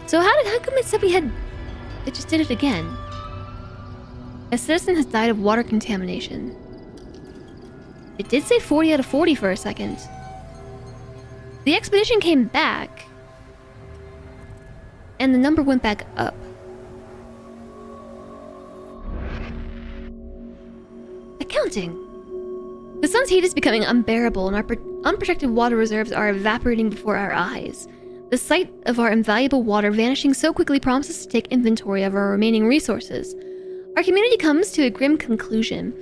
So how come it said it just did it again? A citizen has died of water contamination. It did say 40 out of 40 for a second. The expedition came back, and the number went back up. Accounting. The sun's heat is becoming unbearable, and our unprotected water reserves are evaporating before our eyes. The sight of our invaluable water vanishing so quickly prompts us to take inventory of our remaining resources. Our community comes to a grim conclusion.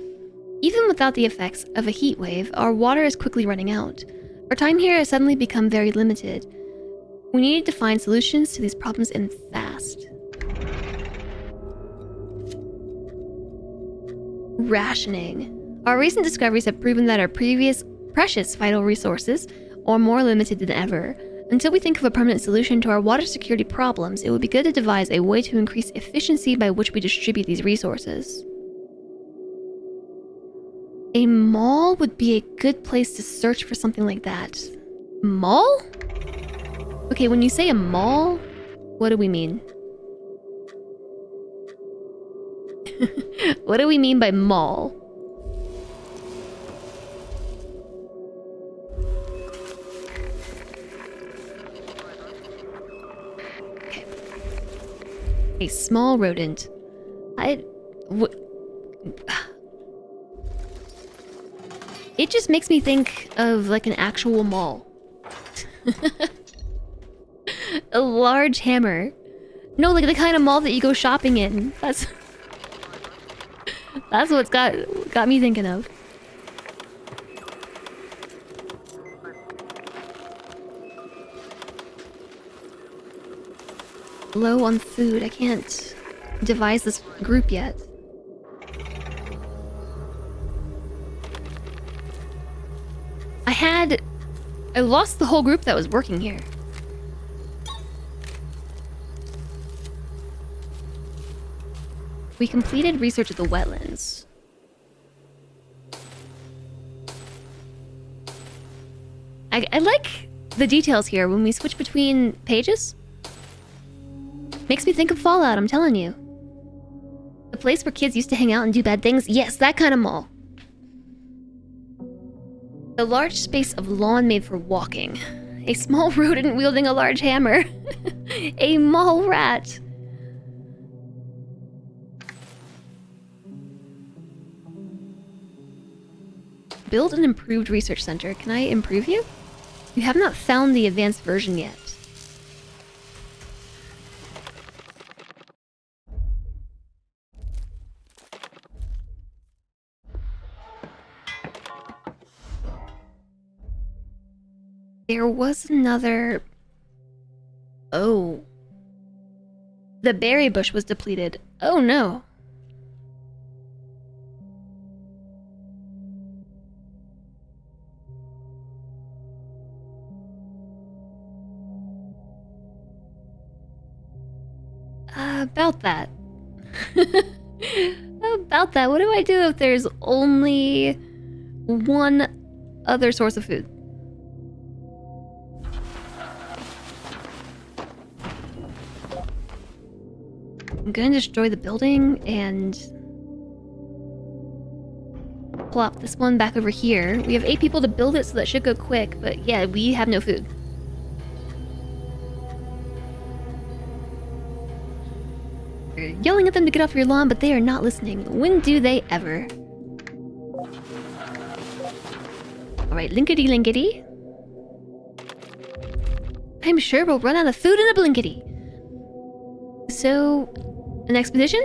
Even without the effects of a heat wave, our water is quickly running out. Our time here has suddenly become very limited. We need to find solutions to these problems and fast. Rationing. Our recent discoveries have proven that our previous precious vital resources are more limited than ever. Until we think of a permanent solution to our water security problems, it would be good to devise a way to increase efficiency by which we distribute these resources. A mall would be a good place to search for something like that. Mall? Okay, when you say a mall, what do we mean? What do we mean by mall? Okay. A small rodent. It just makes me think of like an actual mall. A large hammer. No, like the kind of mall that you go shopping in. That's what's got me thinking of. Low on food. I can't devise this group yet. I lost the whole group that was working here. We completed research of the wetlands. I like the details here when we switch between pages. Makes me think of Fallout, I'm telling you. The place where kids used to hang out and do bad things? Yes, that kind of mall. A large space of lawn made for walking. A small rodent wielding a large hammer. A mall rat. Build an improved research center. Can I improve you? You have not found the advanced version yet. There was another... Oh. The berry bush was depleted. Oh no. About that. About that. What do I do if there's only one other source of food? I'm gonna destroy the building and plop this one back over here. We have 8 people to build it, so that should go quick, but yeah, we have no food. You're yelling at them to get off your lawn, but they are not listening. When do they ever? Alright, linkety-linkety. I'm sure we'll run out of food in a blinkety. So, an expedition?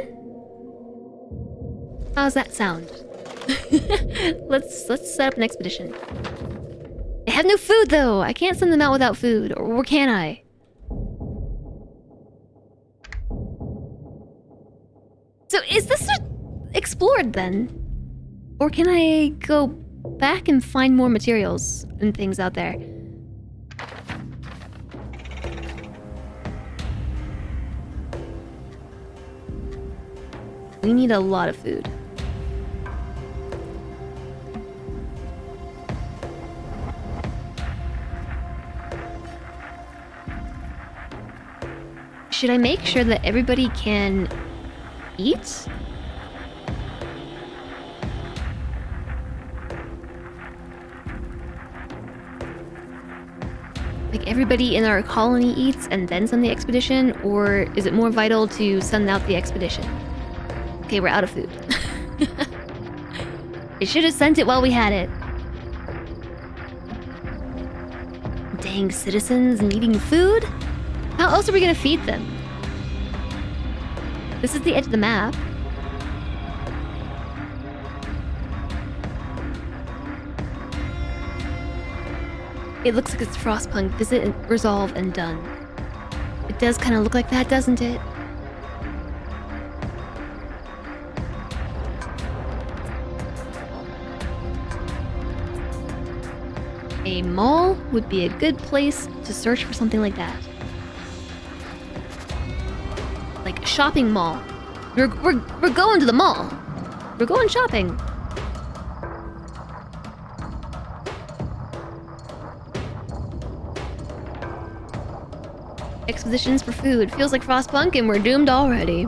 How's that sound? Let's set up an expedition. I have no food though. I can't send them out without food, or can I? So is this explored then? Or can I go back and find more materials and things out there? We need a lot of food. Should I make sure that everybody can eat? Like everybody in our colony eats and then send the expedition? Or is it more vital to send out the expedition? Okay, we're out of food. I should have sent it while we had it. Dang citizens needing food? How else are we gonna feed them? This is the edge of the map. It looks like it's Frostpunk. Visit and resolve and done. It does kind of look like that, doesn't it? A mall would be a good place to search for something like that. Like a shopping mall. We're going to the mall. We're going shopping. Expeditions for food. Feels like Frostpunk and we're doomed already.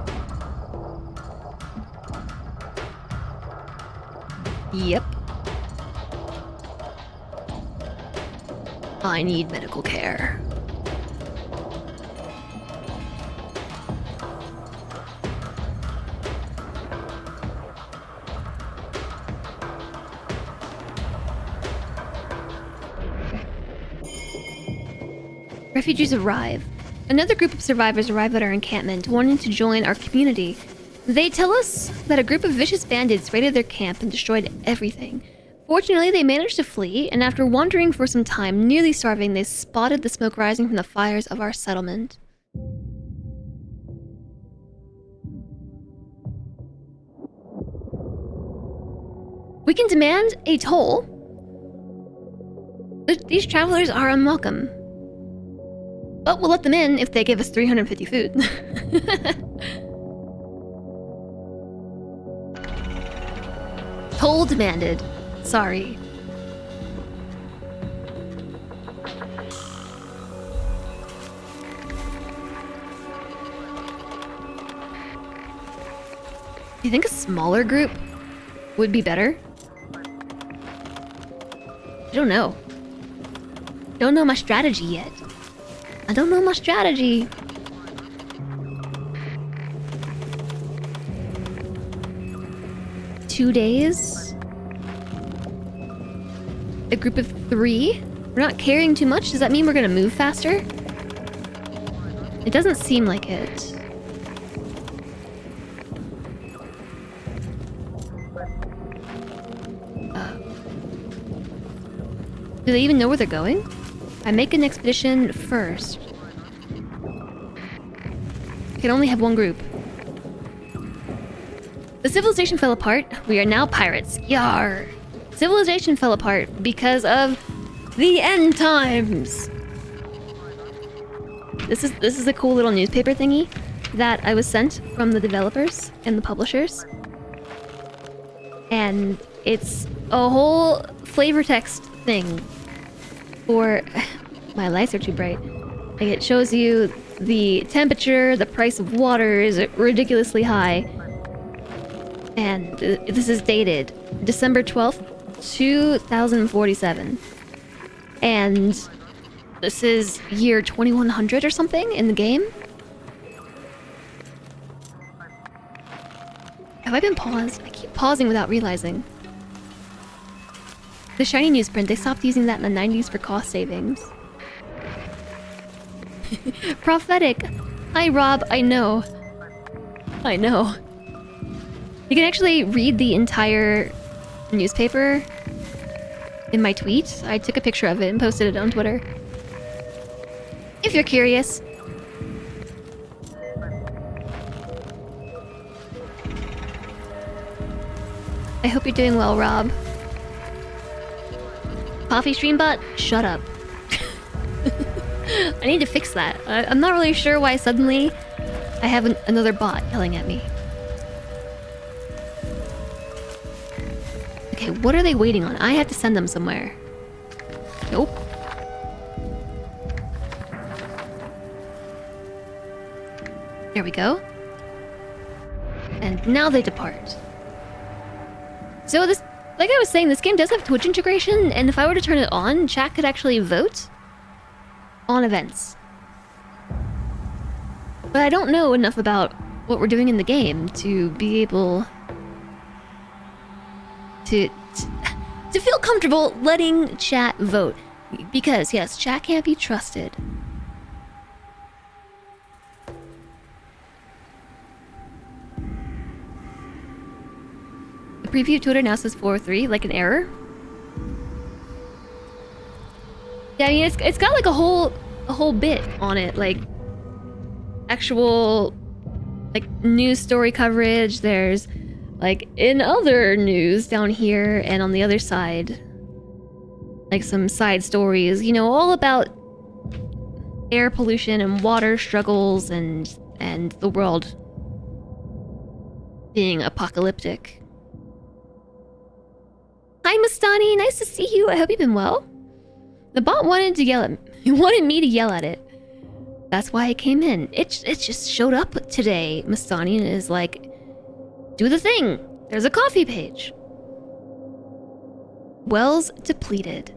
Yep. I need medical care. Refugees arrive. Another group of survivors arrive at our encampment, wanting to join our community. They tell us that a group of vicious bandits raided their camp and destroyed everything. Fortunately, they managed to flee, and after wandering for some time, nearly starving, they spotted the smoke rising from the fires of our settlement. We can demand a toll. These travelers are unwelcome. But we'll let them in if they give us 350 food. Toll demanded. Sorry. Do you think a smaller group would be better? I don't know. Don't know my strategy yet. I don't know my strategy. Two days? A group of 3? We're not carrying too much? Does that mean we're gonna move faster? It doesn't seem like it. Do they even know where they're going? I make an expedition first. Can only have one group. The civilization fell apart. We are now pirates. Yar! Civilization fell apart because of the end times. This is a cool little newspaper thingy that I was sent from the developers and the publishers. And it's a whole flavor text thing for... My lights are too bright. Like, it shows you the temperature, the price of water is ridiculously high. And this is dated December 12th, 2047. And this is year 2100 or something in the game. Have I been paused? I keep pausing without realizing. The shiny newsprint, they stopped using that in the 90s for cost savings. Prophetic. Hi, Rob. I know. I know. You can actually read the entire newspaper in my tweet. I took a picture of it and posted it on Twitter. If you're curious. I hope you're doing well, Rob. Coffee stream bot? Shut up. I need to fix that. I'm not really sure why suddenly I have another bot yelling at me. Okay, what are they waiting on? I have to send them somewhere. Nope. There we go. And now they depart. So this, like I was saying, this game does have Twitch integration, and if I were to turn it on, chat could actually vote on events. But I don't know enough about what we're doing in the game to be able to feel comfortable letting chat vote. Because, yes, chat can't be trusted. The preview Twitter now says 4-3, like an error. Yeah, I mean, it's got like a whole bit on it, like actual like news story coverage. There's like in other news down here, and on the other side, like some side stories, you know, all about air pollution and water struggles and the world being apocalyptic. Hi, Mastani. Nice to see you. I hope you've been well. The bot wanted me to yell at it. That's why I came in. It just showed up today, Mastani, and is like, do the thing. There's a coffee page. Wells depleted.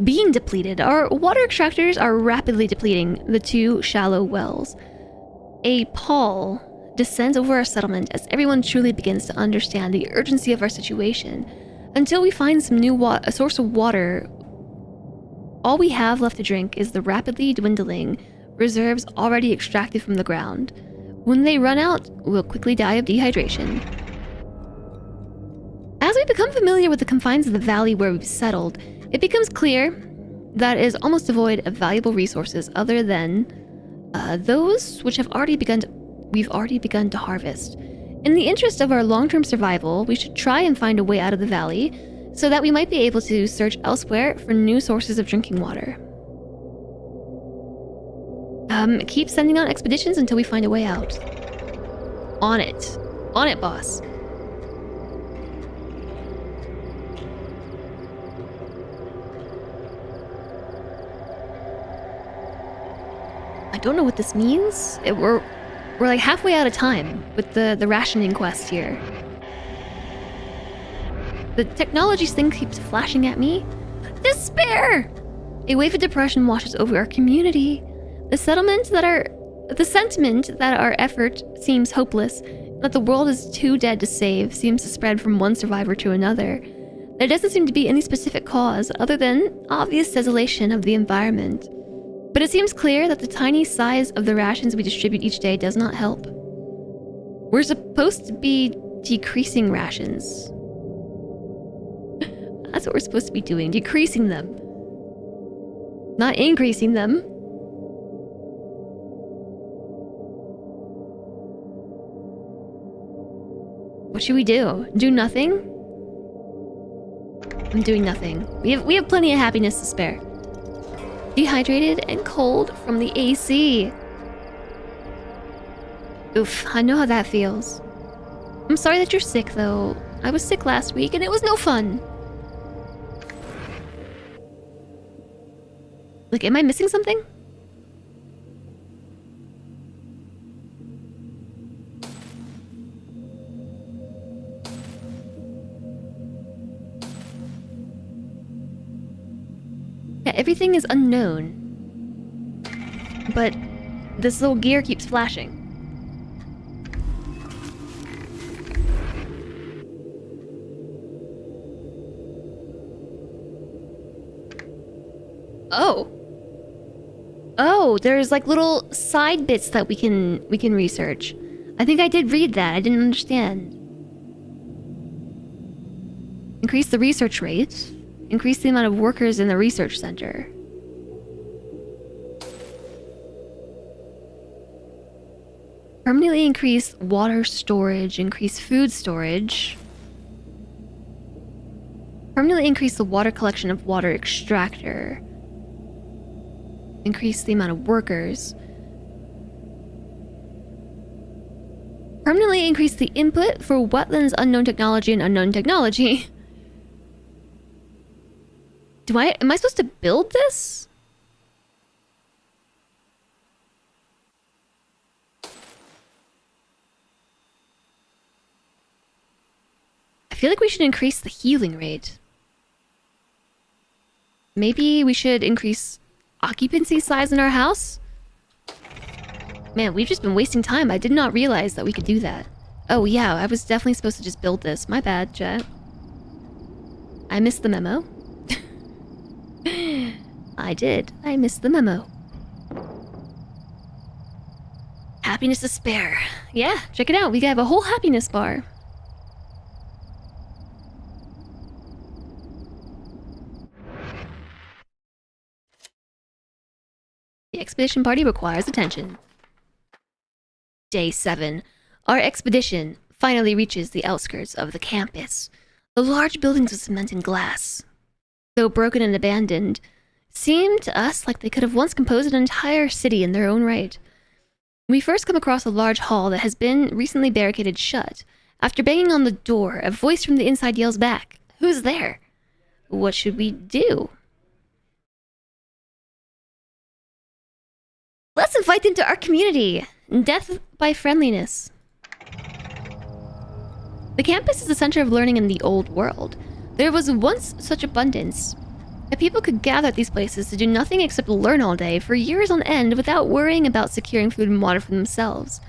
Being depleted. Our water extractors are rapidly depleting the 2 shallow wells. A pall descends over our settlement as everyone truly begins to understand the urgency of our situation. Until we find some new a source of water, all we have left to drink is the rapidly dwindling reserves already extracted from the ground. When they run out, we'll quickly die of dehydration. As we become familiar with the confines of the valley where we've settled, it becomes clear that it is almost devoid of valuable resources other than those which we've already begun to harvest. In the interest of our long-term survival, we should try and find a way out of the valley so that we might be able to search elsewhere for new sources of drinking water. Keep sending out expeditions until we find a way out. On it. On it, boss. I don't know what this means. We're like halfway out of time with the rationing quest here. The technology thing keeps flashing at me. Despair! A wave of depression washes over our community. The sentiment that our effort seems hopeless, that the world is too dead to save, seems to spread from one survivor to another. There doesn't seem to be any specific cause other than obvious desolation of the environment. But it seems clear that the tiny size of the rations we distribute each day does not help. We're supposed to be decreasing rations. That's what we're supposed to be doing, decreasing them. Not increasing them. What should we do? Do nothing? I'm doing nothing. We have plenty of happiness to spare. Dehydrated and cold from the AC. Oof, I know how that feels. I'm sorry that you're sick, though. I was sick last week and it was no fun. Like, am I missing something? Yeah, everything is unknown. But this little gear keeps flashing. Oh. Oh, there's like little side bits that we can research. I think I did read that. I didn't understand. Increase the research rate. Increase the amount of workers in the research center. Permanently increase water storage. Increase food storage. Permanently increase the water collection of water extractor. Increase the amount of workers. Permanently increase the input for wetlands, unknown technology, and unknown technology. Am I supposed to build this? I feel like we should increase the healing rate. Maybe we should increase occupancy size in our house? Man, we've just been wasting time. I did not realize that we could do that. Oh yeah, I was definitely supposed to just build this. My bad, chat. I missed the memo. I did. I missed the memo. Happiness to spare. Yeah, check it out. We have a whole happiness bar. The expedition party requires attention. Day 7. Our expedition finally reaches the outskirts of the campus. The large buildings of cement and glass, though broken and abandoned, seem to us like they could have once composed an entire city in their own right. We first come across a large hall that has been recently barricaded shut. After banging on the door, a voice from the inside yells back, "Who's there?" What should we do? Let's invite them to our community. Death by friendliness. The campus is the center of learning in the old world. There was once such abundance that people could gather at these places to do nothing except learn all day for years on end without worrying about securing food and water for themselves.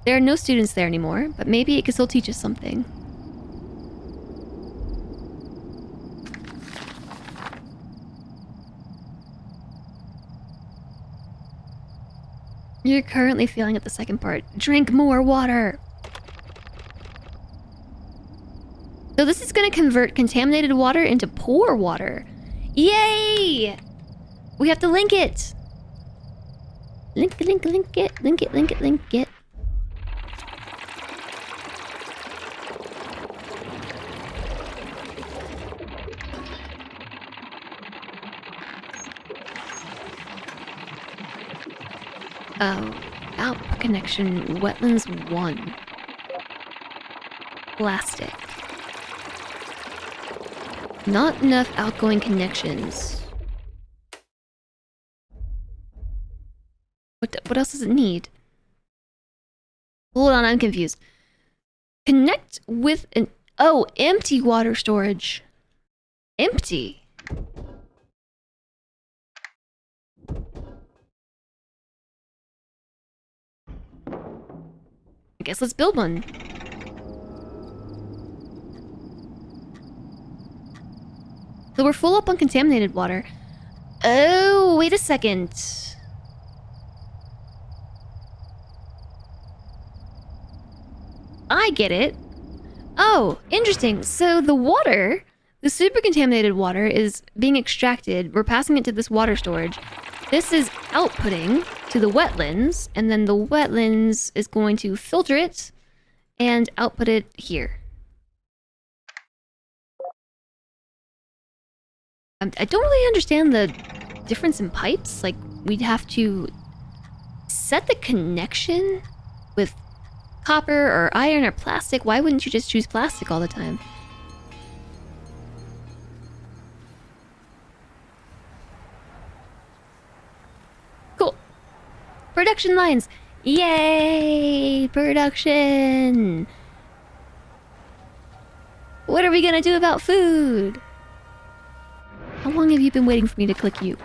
There are no students there anymore, but maybe it can still teach us something. You're currently failing at the second part. Drink more water. So this is going to convert contaminated water into pure water. Yay! We have to link it. Link it. Oh, output connection, wetlands 1. Plastic. Not enough outgoing connections. What else does it need? Hold on, I'm confused. Connect with an... Oh, empty water storage. Empty. I guess let's build one. So we're full up on contaminated water. Oh, wait a second. I get it. Oh, interesting. So the water, the super contaminated water, is being extracted. We're passing it to this water storage. This is outputting to the wetlands, and then the wetlands is going to filter it and output it here. I don't really understand the difference in pipes. Like, we'd have to set the connection with copper or iron or plastic. Why wouldn't you just choose plastic all the time? Cool. Production lines. Yay! Production! What are we gonna do about food? How long have you been waiting for me to click you?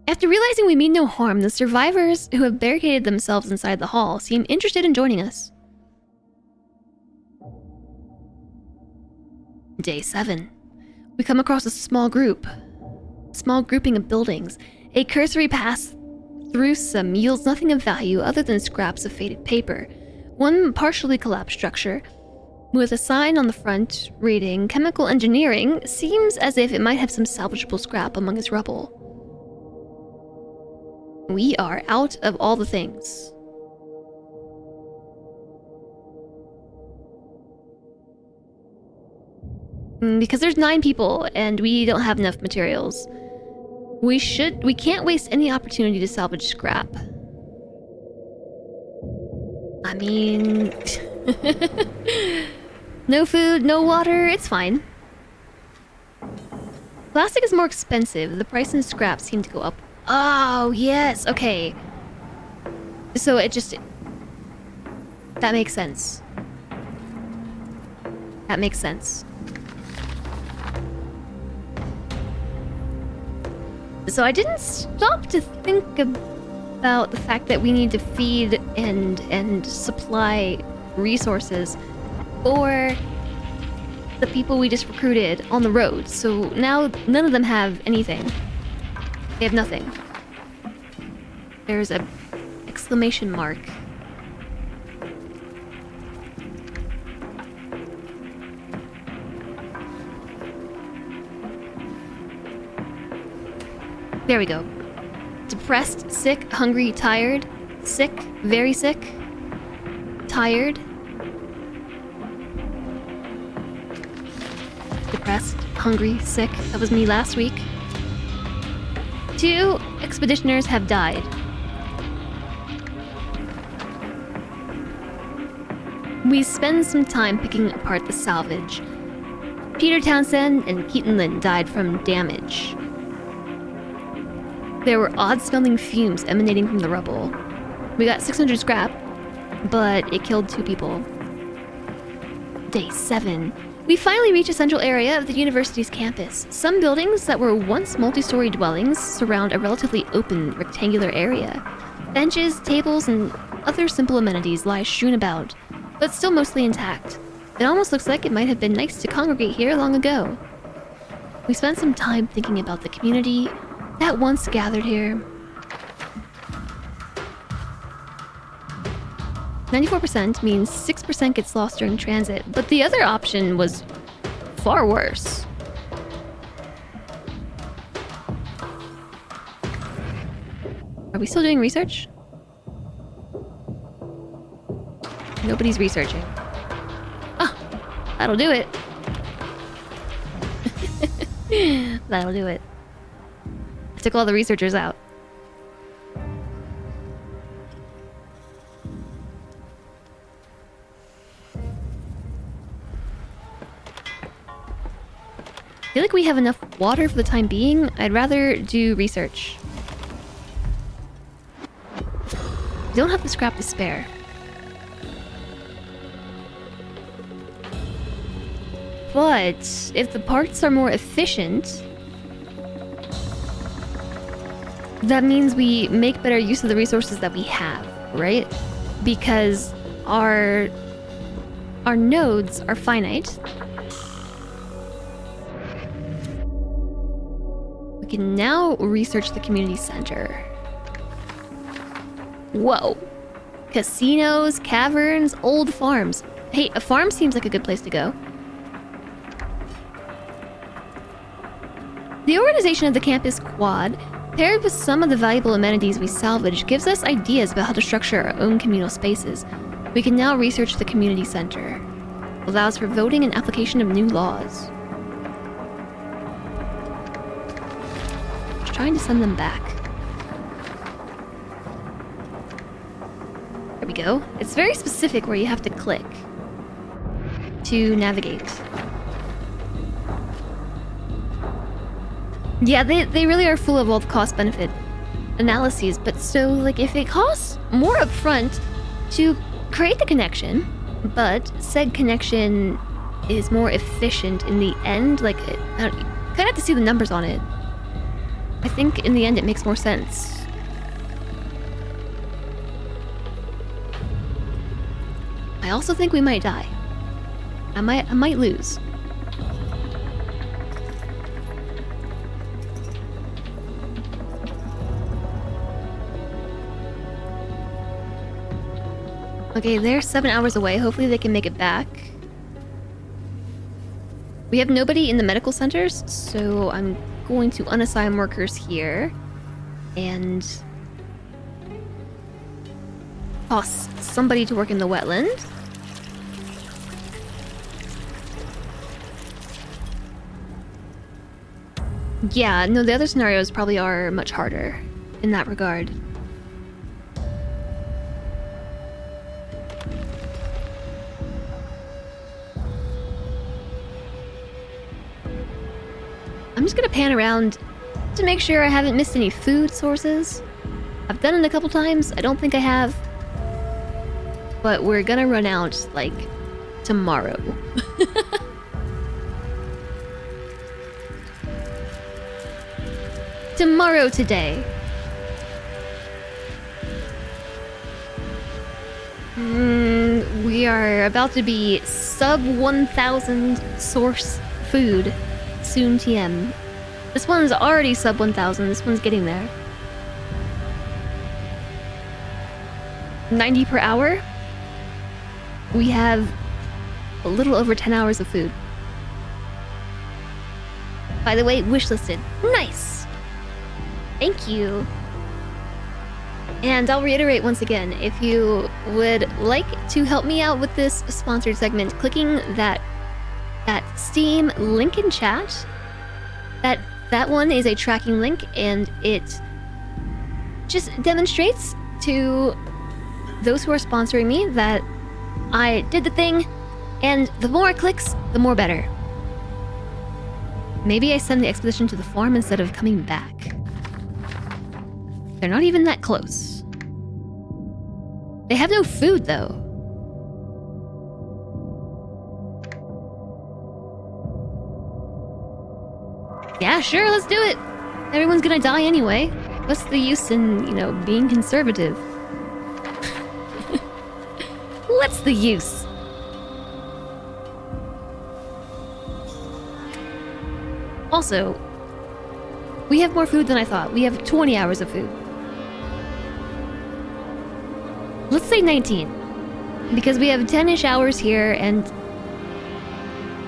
After realizing we mean no harm, the survivors who have barricaded themselves inside the hall seem interested in joining us. Day 7. We come across a small grouping of buildings. A cursory pass through some yields nothing of value other than scraps of faded paper. One partially collapsed structure, with a sign on the front reading Chemical Engineering, seems as if it might have some salvageable scrap among its rubble. We are out of all the things. Because there's 9 people and we don't have enough materials. We can't waste any opportunity to salvage scrap. I mean... No food, no water, it's fine. Plastic is more expensive. The price in scrap seem to go up. Oh, yes, okay. So it just... That makes sense. That makes sense. So I didn't stop to think about the fact that we need to feed and supply resources for the people we just recruited on the road. So now none of them have anything. They have nothing. There's a exclamation mark. There we go. Depressed, sick, hungry, tired, sick, very sick, tired, depressed, hungry, sick. That was me last week. 2 expeditioners have died. We spend some time picking apart the salvage. Peter Townsend and Keaton Lynn died from damage. There were odd-smelling fumes emanating from the rubble. We got 600 scrap, but it killed 2 people. Day 7. We finally reach a central area of the university's campus. Some buildings that were once multi-story dwellings surround a relatively open, rectangular area. Benches, tables, and other simple amenities lie strewn about, but still mostly intact. It almost looks like it might have been nice to congregate here long ago. We spent some time thinking about the community that once gathered here. 94% means 6% gets lost during transit, but the other option was far worse. Are we still doing research? Nobody's researching. Ah, that'll do it. That'll do it. I took all the researchers out. I feel like we have enough water for the time being. I'd rather do research. We don't have the scrap to spare. But if the parts are more efficient, that means we make better use of the resources that we have, right? Because our nodes are finite. We can now research the community center. Whoa. Casinos, caverns, old farms. Hey, a farm seems like a good place to go. The organization of the campus quad, paired with some of the valuable amenities we salvaged, gives us ideas about how to structure our own communal spaces. We can now research the community center. Allows for voting and application of new laws. Just trying to send them back. There we go. It's very specific where you have to click to navigate. Yeah, they really are full of all the cost-benefit analyses, but so, like, if it costs more upfront to create the connection, but said connection is more efficient in the end, like, you kind of have to see the numbers on it. I think in the end it makes more sense. I also think we might die. I might lose. Okay, they're 7 hours away. Hopefully they can make it back. We have nobody in the medical centers, so I'm going to unassign workers here. And toss somebody to work in the wetland. Yeah, no, the other scenarios probably are much harder in that regard. I'm just gonna pan around to make sure I haven't missed any food sources. I've done it a couple times. I don't think I have. But we're gonna run out, like, tomorrow. Tomorrow today. We are about to be sub 1,000 source food. Soon TM. This one's already sub 1,000. This one's getting there. 90 per hour. We have a little over 10 hours of food. By the way, wishlisted. Nice. Thank you. And I'll reiterate once again, if you would like to help me out with this sponsored segment, clicking that Steam link in chat, that one is a tracking link, and it just demonstrates to those who are sponsoring me that I did the thing, and the more clicks, the more better. Maybe I send the expedition to the farm instead of coming back. They're not even that close. They have no food, though. Yeah, sure, let's do it. Everyone's gonna die anyway. What's the use in, being conservative? What's the use? Also, we have more food than I thought. We have 20 hours of food. Let's say 19. Because we have 10-ish hours here and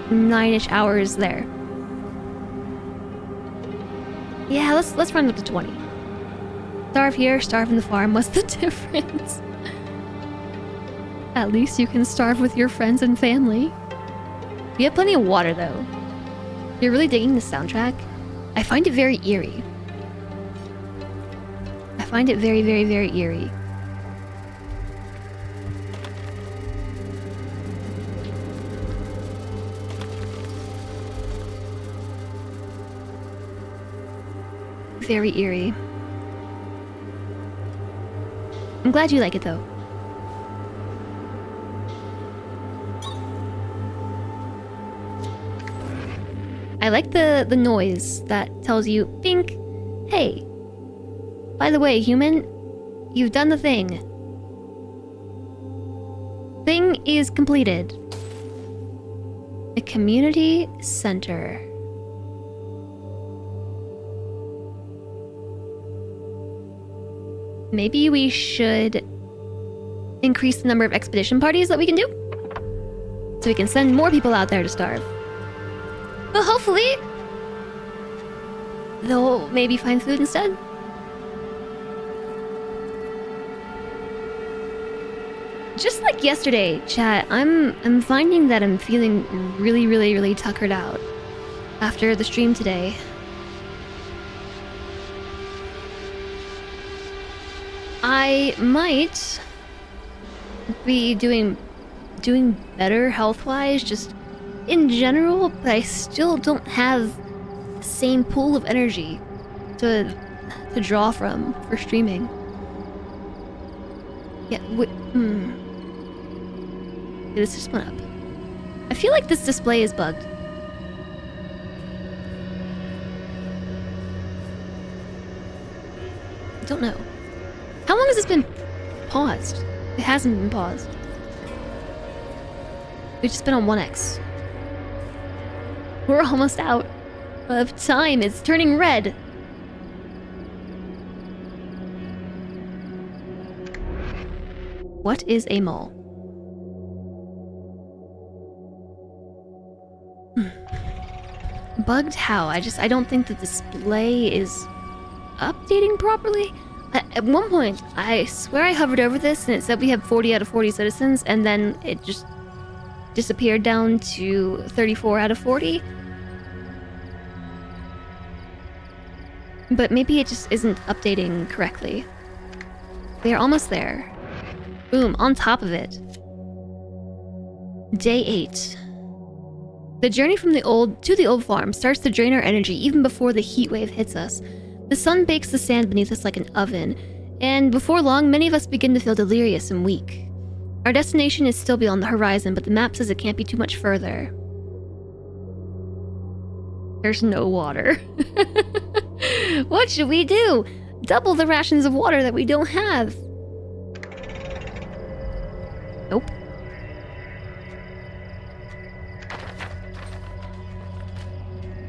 9-ish hours there. Yeah, let's run up to 20. Starve here, starve in the farm. What's the difference? At least you can starve with your friends and family. We have plenty of water, though. You're really digging the soundtrack? I find it very eerie. I find it very, very, very eerie. Very eerie. I'm glad you like it, though. I like the noise that tells you, Bink, hey, by the way, human, you've done the thing. Thing is completed. A community center. Maybe we should increase the number of expedition parties that we can do, so we can send more people out there to starve. But hopefully, they'll maybe find food instead. Just like yesterday, chat, I'm finding that I'm feeling really, really, really tuckered out after the stream today. I might be doing better health-wise, just in general, but I still don't have the same pool of energy to draw from for streaming. Yeah, this just went up. I feel like this display is bugged. I don't know. How long has this been paused? It hasn't been paused. We've just been on 1x. We're almost out of time. It's turning red. What is a mall? Bugged how? I don't think the display is updating properly. At one point, I swear I hovered over this and it said we have 40 out of 40 citizens, and then it just disappeared down to 34 out of 40. But maybe it just isn't updating correctly. We are almost there. Boom, on top of it. Day 8. The journey from the old to the old farm starts to drain our energy even before the heat wave hits us. The sun bakes the sand beneath us like an oven, and before long, many of us begin to feel delirious and weak. Our destination is still beyond the horizon, but the map says it can't be too much further. There's no water. What should we do? Double the rations of water that we don't have. Nope.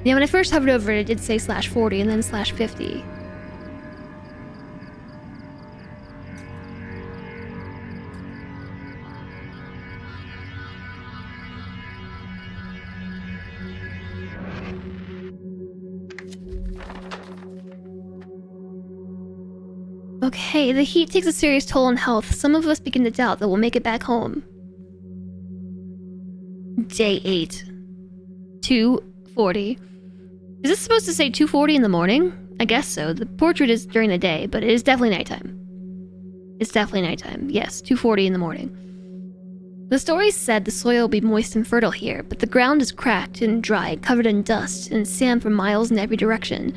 Yeah, when I first hovered over it, it did say /40 and then /50. Okay, the heat takes a serious toll on health. Some of us begin to doubt that we'll make it back home. Day 8. 2:40. Is this supposed to say 2:40 in the morning? I guess so. The portrait is during the day, but it is definitely nighttime. It's definitely nighttime. Yes, 2:40 in the morning. The story said the soil will be moist and fertile here, but the ground is cracked and dry, covered in dust and sand for miles in every direction.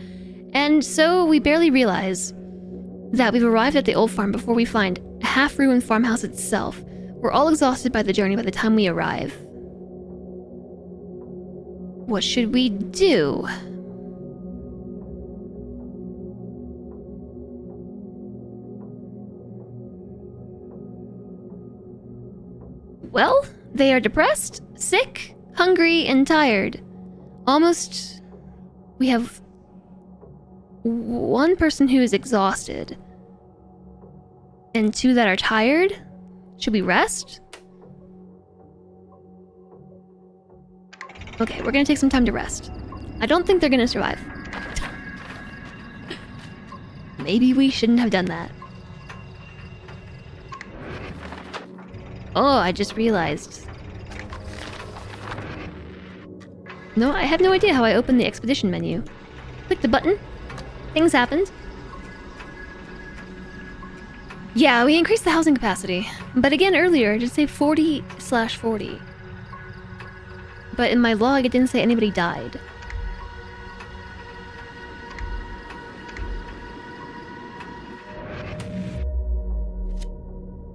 And so we barely realize that we've arrived at the old farm before we find a half-ruined farmhouse itself. We're all exhausted by the journey by the time we arrive. What should we do? Well, they are depressed, sick, hungry, and tired. Almost... We have one person who is exhausted. And 2 that are tired? Should we rest? Okay, we're gonna take some time to rest. I don't think they're gonna survive. Maybe we shouldn't have done that. Oh, I just realized. No, I have no idea how I opened the expedition menu. Click the button. Things happened. Yeah, we increased the housing capacity. But again, earlier, it did say 40/40. But in my log, it didn't say anybody died.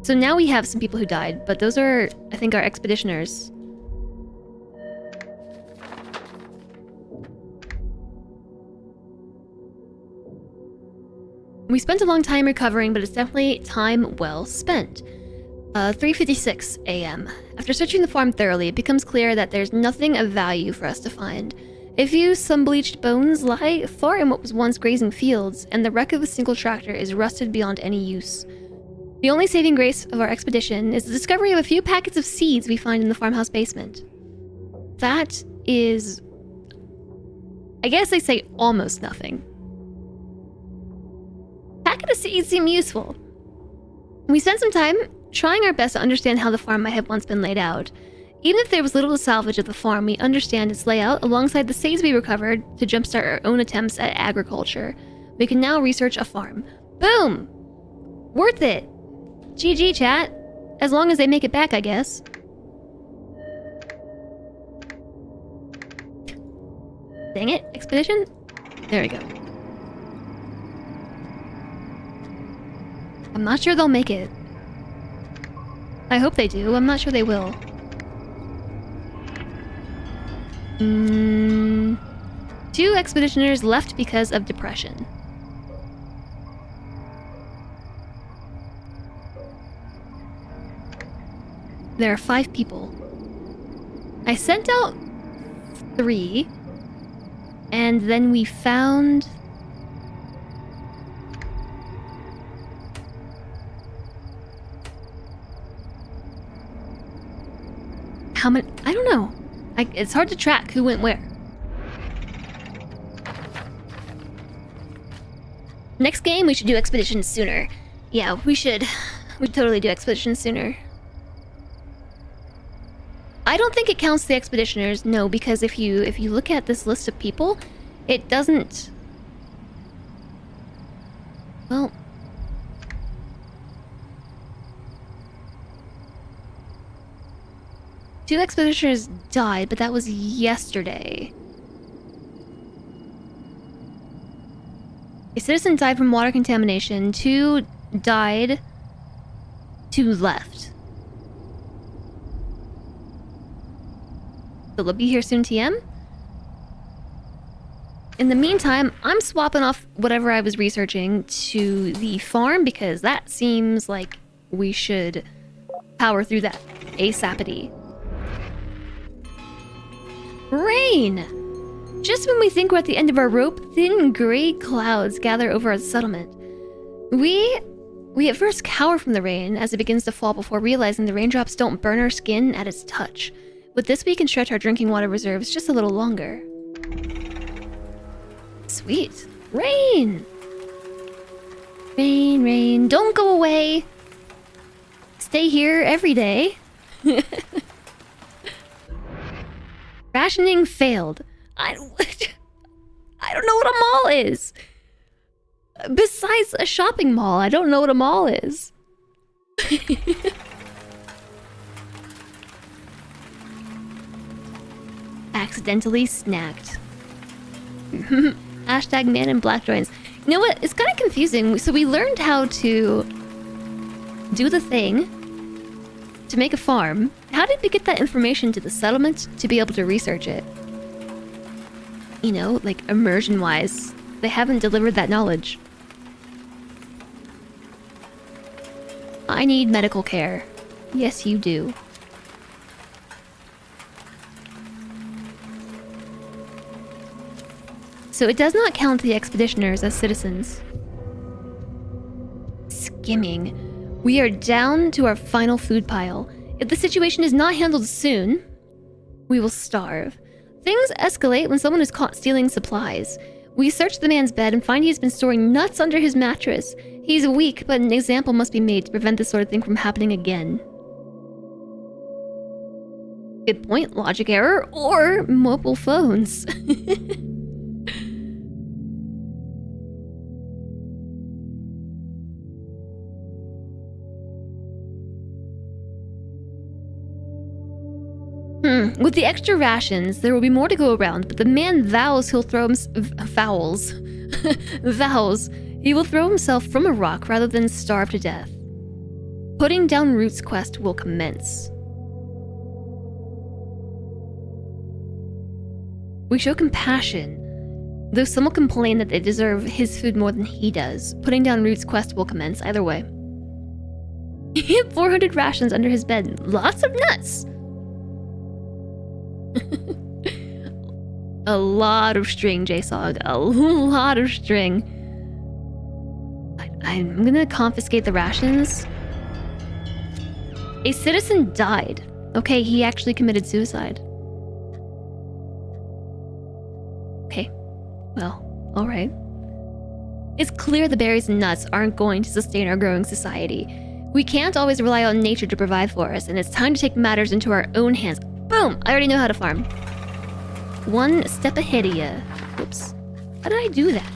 So now we have some people who died, but those are, I think, our expeditioners. We spent a long time recovering, but it's definitely time well spent. 3:56 a.m. After searching the farm thoroughly, it becomes clear that there's nothing of value for us to find. A few sun-bleached bones lie far in what was once grazing fields, and the wreck of a single tractor is rusted beyond any use. The only saving grace of our expedition is the discovery of a few packets of seeds we find in the farmhouse basement. That is... I guess they say almost nothing. Packet of seeds seem useful. We spent some time trying our best to understand how the farm might have once been laid out. Even if there was little to salvage of the farm, we understand its layout alongside the seeds we recovered to jumpstart our own attempts at agriculture. We can now research a farm. Boom! Worth it! GG, chat. As long as they make it back, I guess. Dang it, expedition? There we go. I'm not sure they'll make it. I hope they do. I'm not sure they will. 2 expeditioners left because of depression. There are 5 people. I sent out 3, and then we found... How many? I don't know. It's hard to track who went where. Next game, we should do expeditions sooner. Yeah, we should. We'd totally do expeditions sooner. I don't think it counts the expeditioners, no, because if you look at this list of people, it doesn't... Well... Two expeditioners died, but that was yesterday. A citizen died from water contamination. 2 died. 2 left. So they'll be here soon, TM. In the meantime, I'm swapping off whatever I was researching to the farm because that seems like we should power through that ASAPity. Rain! Just when we think we're at the end of our rope, thin gray clouds gather over our settlement. We at first cower from the rain as it begins to fall before realizing the raindrops don't burn our skin at its touch. With this, we can stretch our drinking water reserves just a little longer. Sweet. Rain! Rain, rain, don't go away. Stay here every day. Rationing failed. I don't know what a mall is. Besides a shopping mall, I don't know what a mall is. Accidentally snacked. Hashtag man in black joints. You know what? It's kind of confusing. So we learned how to do the thing to make a farm. How did we get that information to the settlement to be able to research it? You know, like immersion-wise, they haven't delivered that knowledge. I need medical care. Yes, you do. So it does not count the expeditioners as citizens. Skimming. We are down to our final food pile. If the situation is not handled soon, we will starve. Things escalate when someone is caught stealing supplies. We search the man's bed and find he's been storing nuts under his mattress. He's weak, but an example must be made to prevent this sort of thing from happening again. Good point, logic error, or mobile phones. With the extra rations, there will be more to go around, but the man vows he'll throw vows he will throw himself from a rock rather than starve to death. Putting down roots quest will commence. We show compassion, though some will complain that they deserve his food more than he does. Putting down roots quest will commence either way. He had 400 rations under his bed. Lots of nuts! A lot of string, JSOG. A lot of string. I'm gonna confiscate the rations. A citizen died. Okay, he actually committed suicide. Okay, well, alright. It's clear the berries and nuts aren't going to sustain our growing society. We can't always rely on nature to provide for us, and it's time to take matters into our own hands. Boom! I already know how to farm. One step ahead of ya. Whoops. How did I do that?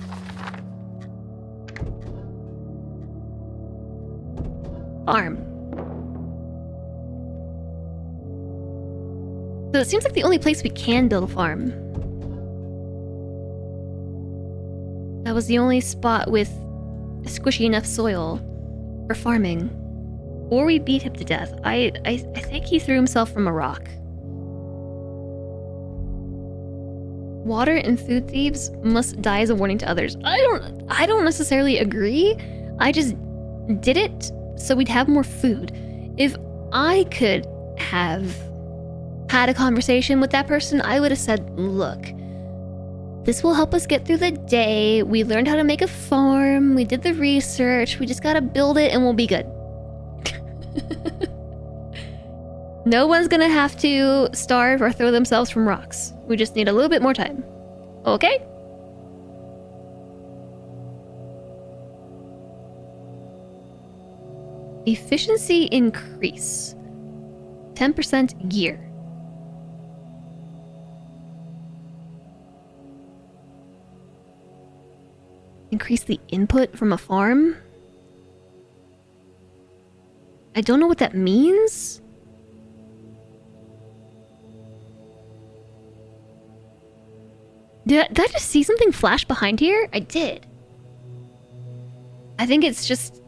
Farm. So it seems like the only place we can build a farm. That was the only spot with squishy enough soil for farming. Or we beat him to death. I think he threw himself from a rock. Water and food thieves must die as a warning to others. I don't necessarily agree. I just did it so we'd have more food. If I could have had a conversation with that person, I would have said, look, this will help us get through the day. We learned how to make a farm. We did the research. We just gotta build it and we'll be good. No one's gonna have to starve or throw themselves from rocks. We just need a little bit more time. Okay? Efficiency increase. 10% gear. Increase the input from a farm? I don't know what that means. Did I just see something flash behind here? I did. I think it's just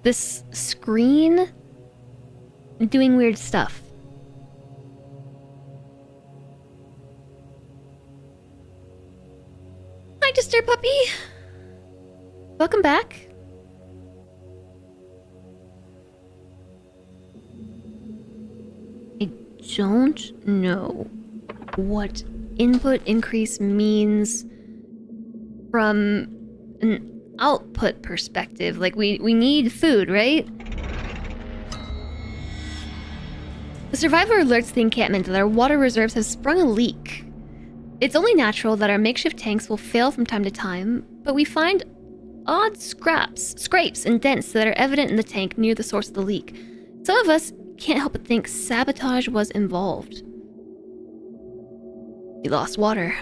this screen doing weird stuff. Hi, Disturb Puppy. Welcome back. I don't know what input increase means from an output perspective. Like, we need food, right? The survivor alerts the encampment that our water reserves have sprung a leak. It's only natural that our makeshift tanks will fail from time to time, but we find odd scrapes and dents that are evident in the tank near the source of the leak. Some of us can't help but think sabotage was involved. We lost water.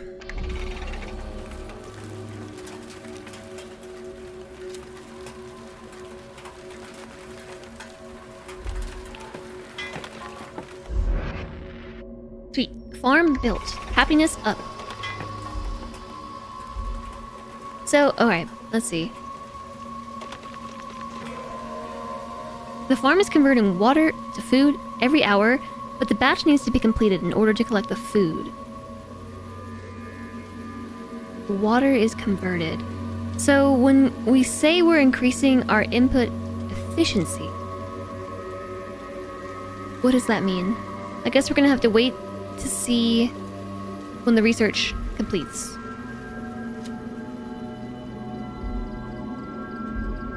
Sweet. Farm built. Happiness up. So, alright, let's see. The farm is converting water to food every hour, but the batch needs to be completed in order to collect the food. Water is converted. So when we say we're increasing our input efficiency, what does that mean? I guess we're gonna have to wait to see when the research completes.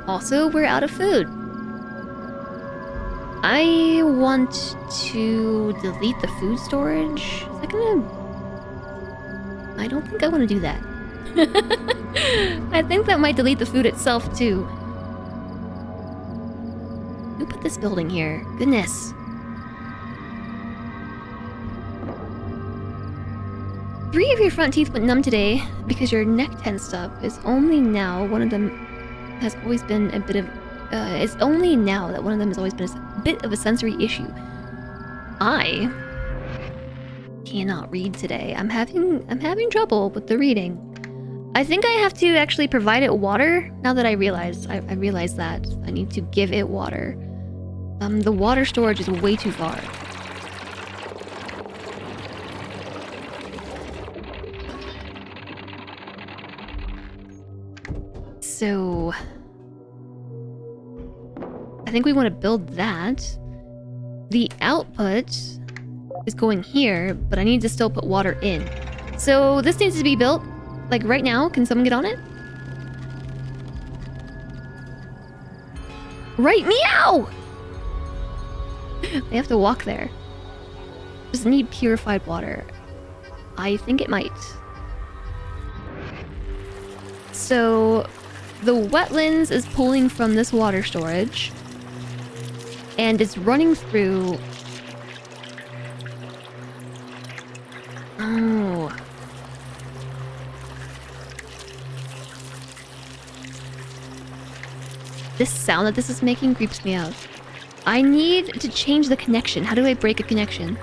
Also, we're out of food. I want to delete the food storage. Is that gonna... I don't think I want to do that. I think that might delete the food itself too. Who put this building here? Goodness. 3 of your front teeth went numb today because your neck tensed up. Is only now one of them has always been a bit of... it's only now that one of them has always been a bit of a sensory issue. I cannot read today. I'm having trouble with the reading. I think I have to actually provide it water now that I realized that I need to give it water. The water storage is way too far. So I think we want to build that. The output is going here, but I need to still put water in. So this needs to be built, like right now. Can someone get on it? Right, meow! They have to walk there. Just need purified water. I think it might. So the wetlands is pulling from this water storage. And it's running through... Oh. This sound that this is making creeps me out. I need to change the connection. How do I break a connection?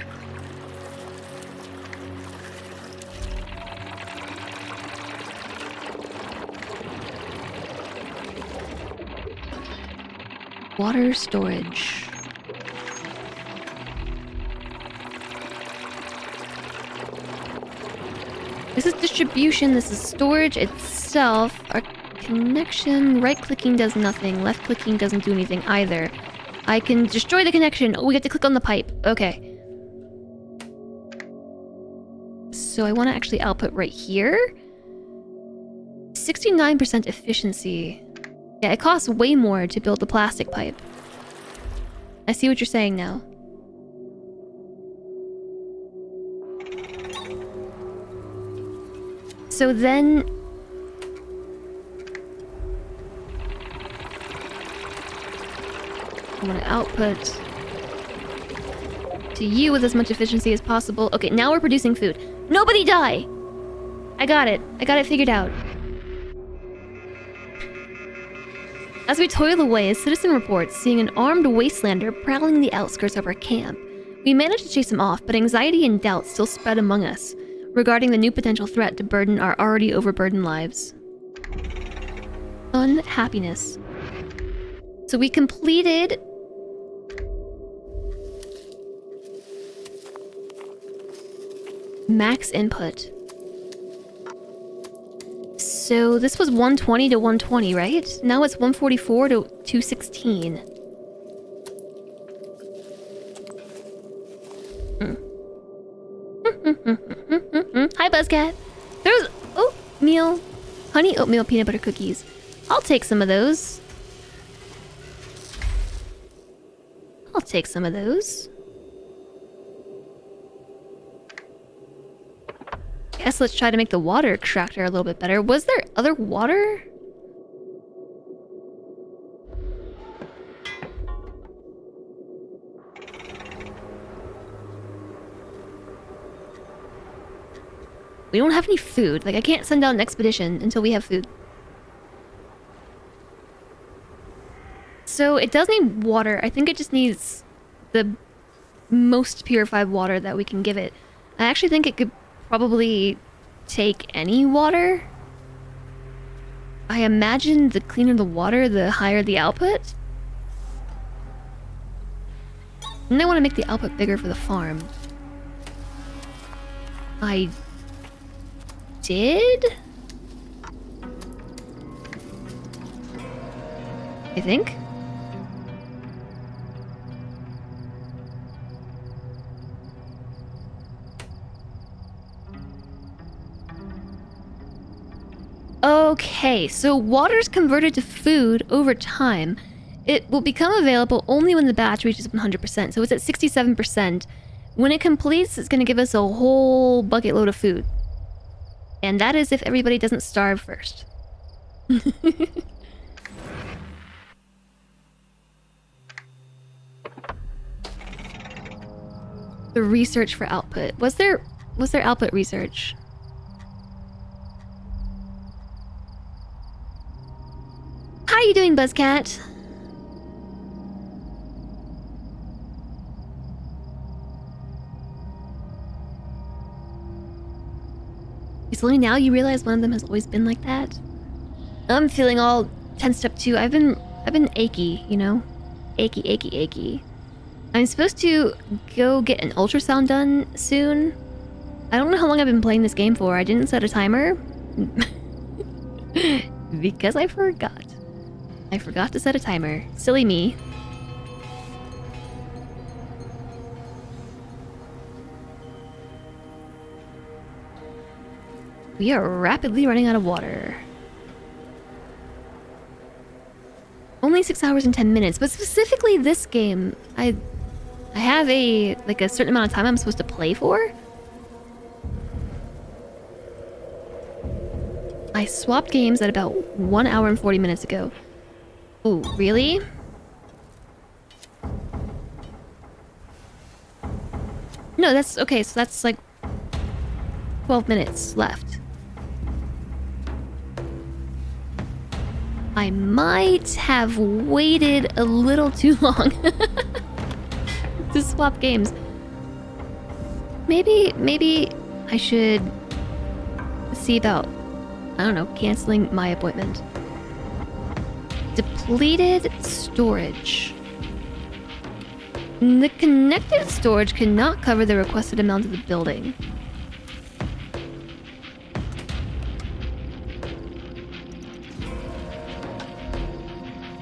Water storage. This is distribution, this is storage itself. Our connection, right-clicking does nothing, left-clicking doesn't do anything either. I can destroy the connection. Oh, we have to click on the pipe. Okay. So I want to actually output right here. 69% efficiency. Yeah, it costs way more to build the plastic pipe. I see what you're saying now. So then... I want to output to you with as much efficiency as possible. Okay, now we're producing food. Nobody die! I got it. I got it figured out. As we toil away, a citizen reports seeing an armed wastelander prowling the outskirts of our camp. We managed to chase him off, but anxiety and doubt still spread among us regarding the new potential threat to burden our already overburdened lives. Unhappiness. So we completed... max input. So this was 120 to 120, right? Now it's 144 to 216. Hi, Buzzcat. There's oatmeal, honey oatmeal peanut butter cookies. I'll take some of those. I'll take some of those. Guess let's try to make the water extractor a little bit better. Was there other water? We don't have any food. Like, I can't send out an expedition until we have food. So it does need water. I think it just needs the most purified water that we can give it. I actually think it could probably take any water. I imagine the cleaner the water, the higher the output. And I want to make the output bigger for the farm. I did? I think. Okay, so water's converted to food over time. It will become available only when the batch reaches 100%, so it's at 67%. When it completes, it's going to give us a whole bucket load of food. And that is if everybody doesn't starve first. The research for output. Was there output research? How are you doing, Buzzcat? It's only now you realize one of them has always been like that. I'm feeling all tensed up too. I've been achy, you know? Achy. I'm supposed to go get an ultrasound done soon. I don't know how long I've been playing this game for. I didn't set a timer. Because I forgot. I forgot to set a timer. Silly me. We are rapidly running out of water. Only 6 hours and 10 minutes, but specifically this game, I have a certain amount of time I'm supposed to play for. I swapped games at about 1 hour and 40 minutes ago. Ooh, really? No, that's okay, so that's like 12 minutes left. I might have waited a little too long to swap games. Maybe I should see about, I don't know, canceling my appointment. Depleted storage. The connected storage cannot cover the requested amount of the building.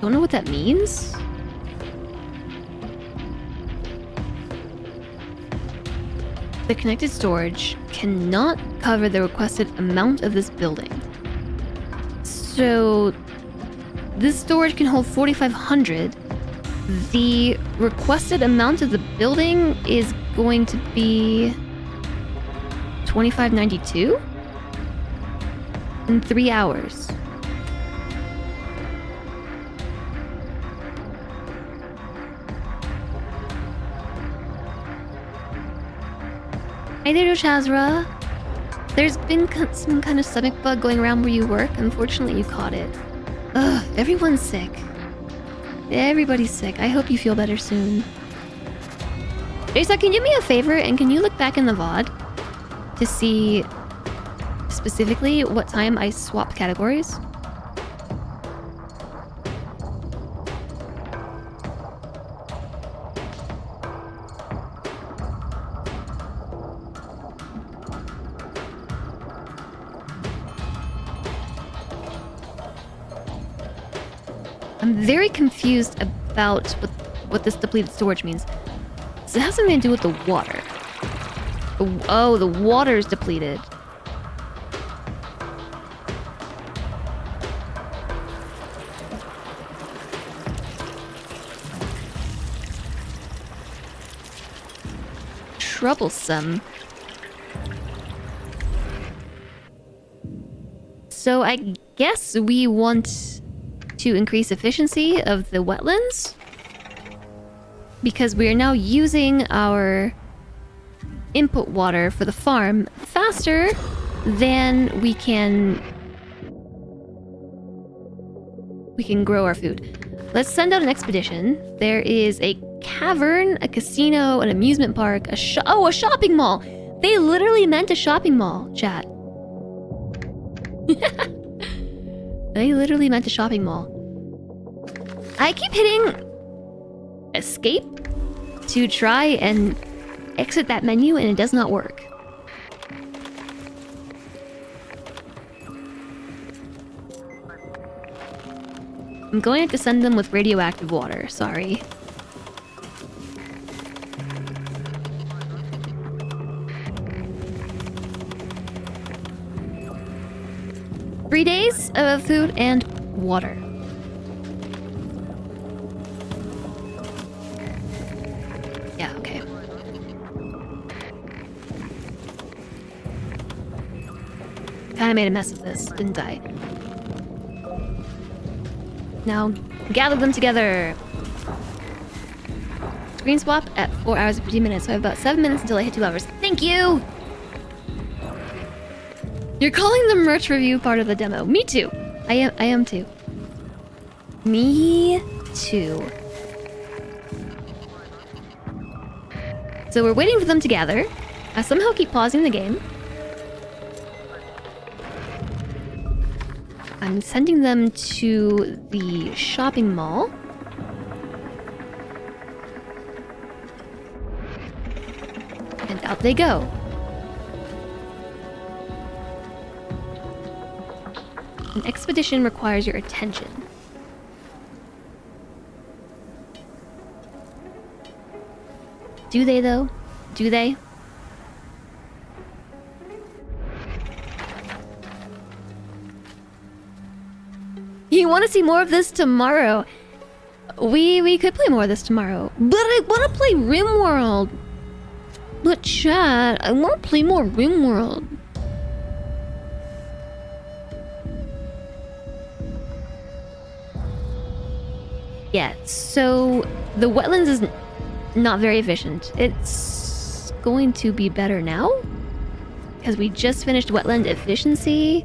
Don't know what that means. The connected storage cannot cover the requested amount of this building. So this storage can hold 4,500. The requested amount of the building is going to be 2,592 in 3 hours. Hey there, Chazra. There's been some kind of stomach bug going around where you work. Unfortunately, you caught it. Ugh, everyone's sick. Everybody's sick. I hope you feel better soon. Jason, can you do me a favor and can you look back in the VOD to see specifically what time I swapped categories? I'm very confused about what this depleted storage means. So it has something to do with the water. Oh, the water is depleted. Troublesome. So I guess we want to increase efficiency of the wetlands because we are now using our input water for the farm faster then we can grow our food. Let's send out an expedition. There is a cavern, a casino, an amusement park, a shopping mall. They literally meant a shopping mall, chat. They literally meant a shopping mall. I keep hitting escape to try and exit that menu, and it does not work. I'm going to have to send them with radioactive water, sorry. Three days of food and water. Yeah, okay. Kinda made a mess of this, didn't I? Now, gather them together. Screen swap at 4 hours and 15 minutes, so I have about 7 minutes until I hit 2 hours. Thank you! You're calling the merch review part of the demo. Me too. I am too. Me too. So we're waiting for them to gather. I somehow keep pausing the game. I'm sending them to the shopping mall. And out they go. An expedition requires your attention. Do they, though? Do they? You want to see more of this tomorrow? We could play more of this tomorrow. But I want to play RimWorld. But chat, I want to play more RimWorld. Yeah, so the wetlands is not very efficient. It's going to be better now because we just finished wetland efficiency.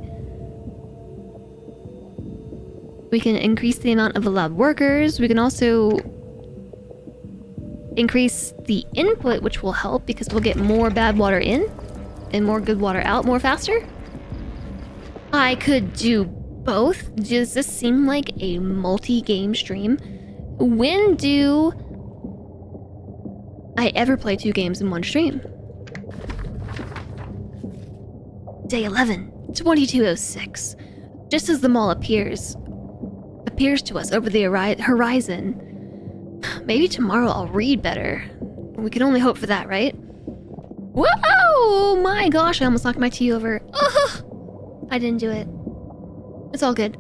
We can increase the amount of allowed workers. We can also increase the input, which will help because we'll get more bad water in and more good water out more faster. I could do both. Does this seem like a multi-game stream? When do I ever play 2 games in one stream? Day 11, 2206. Just as the mall appears to us over the horizon. Maybe tomorrow I'll read better. We can only hope for that, right? Whoa! My gosh, I almost knocked my tea over. Ugh! I didn't do it. It's all good.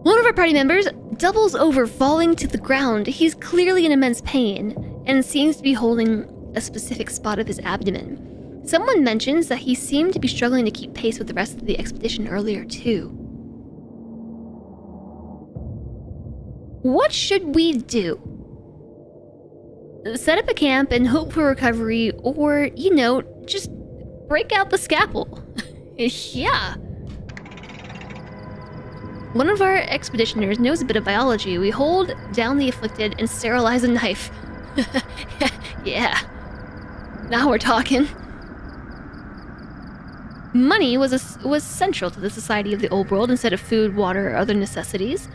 One of our party members doubles over, falling to the ground. He's clearly in immense pain and seems to be holding a specific spot of his abdomen. Someone mentions that he seemed to be struggling to keep pace with the rest of the expedition earlier, too. What should we do? Set up a camp and hope for recovery, or, you know, just break out the scalpel. Yeah. One of our expeditioners knows a bit of biology. We hold down the afflicted and sterilize a knife. Yeah. Now we're talking. Money was central to the society of the old world instead of food, water, or other necessities.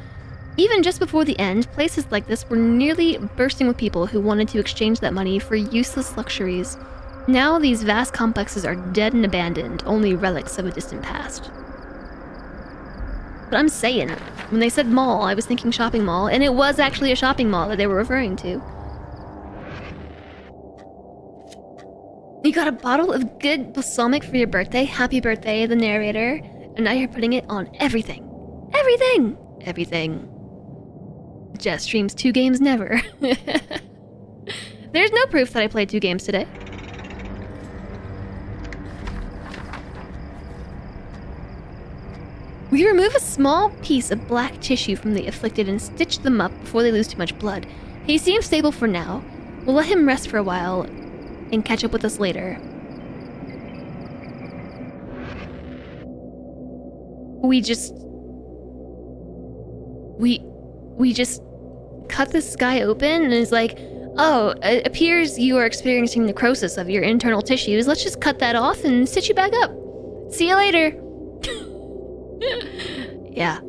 Even just before the end, places like this were nearly bursting with people who wanted to exchange that money for useless luxuries. Now these vast complexes are dead and abandoned, only relics of a distant past. But I'm saying, when they said mall, I was thinking shopping mall, and it was actually a shopping mall that they were referring to. You got a bottle of good balsamic for your birthday? Happy birthday, the narrator. And now you're putting it on everything. Everything! Everything. Jess streams 2 games never. There's no proof that I played 2 games today. We remove a small piece of black tissue from the afflicted and stitch them up before they lose too much blood. He seems stable for now. We'll let him rest for a while and catch up with us later. we just cut this guy open and is like, oh, it appears you are experiencing necrosis of your internal tissues. Let's just cut that off and stitch you back up. See you later. Yeah.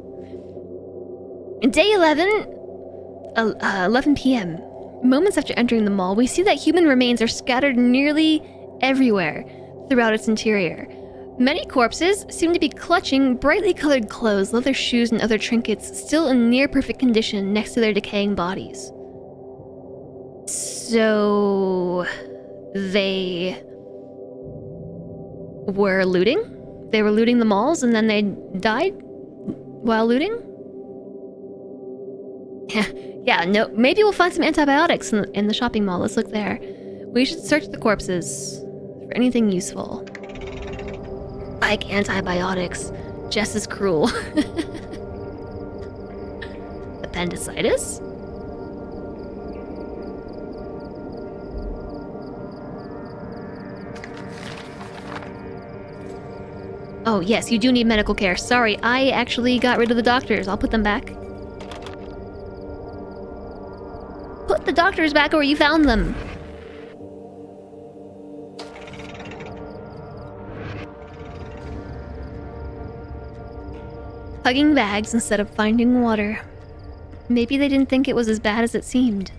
Day 11 p.m. Moments after entering the mall, we see that human remains are scattered nearly everywhere throughout its interior. Many corpses seem to be clutching brightly colored clothes, leather shoes, and other trinkets still in near-perfect condition next to their decaying bodies. So... they... were looting? They were looting the malls and then they died while looting? Yeah, no, maybe we'll find some antibiotics in the shopping mall. Let's look there. We should search the corpses for anything useful. Like antibiotics. Jess is cruel. Appendicitis? Oh, yes, you do need medical care. Sorry, I actually got rid of the doctors. I'll put them back. Put the doctors back where you found them. Hugging bags instead of finding water. Maybe they didn't think it was as bad as it seemed.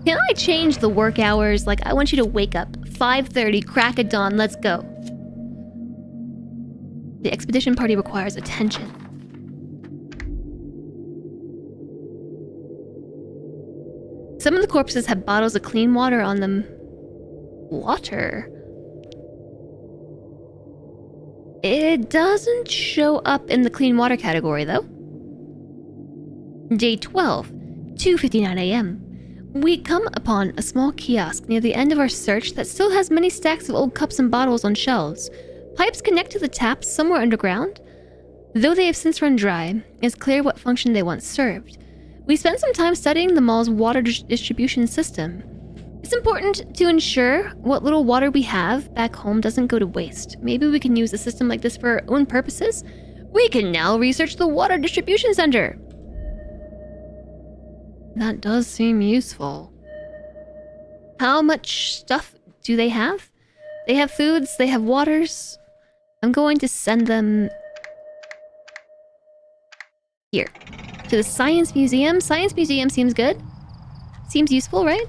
Can I change the work hours? Like, I want you to wake up 5:30, crack of dawn, let's go. The expedition party requires attention. Some of the corpses have bottles of clean water on them. Water? It doesn't show up in the clean water category, though. Day 12, 2:59 a.m. We come upon a small kiosk near the end of our search that still has many stacks of old cups and bottles on shelves. Pipes connect to the taps somewhere underground. Though they have since run dry, it's clear what function they once served. We spent some time studying the mall's water distribution system. It's important to ensure what little water we have back home doesn't go to waste. Maybe we can use a system like this for our own purposes? We can now research the water distribution center. That does seem useful. How much stuff do they have? They have foods, they have waters. I'm going to send them here. To the Science Museum. Science Museum seems good. Seems useful, right?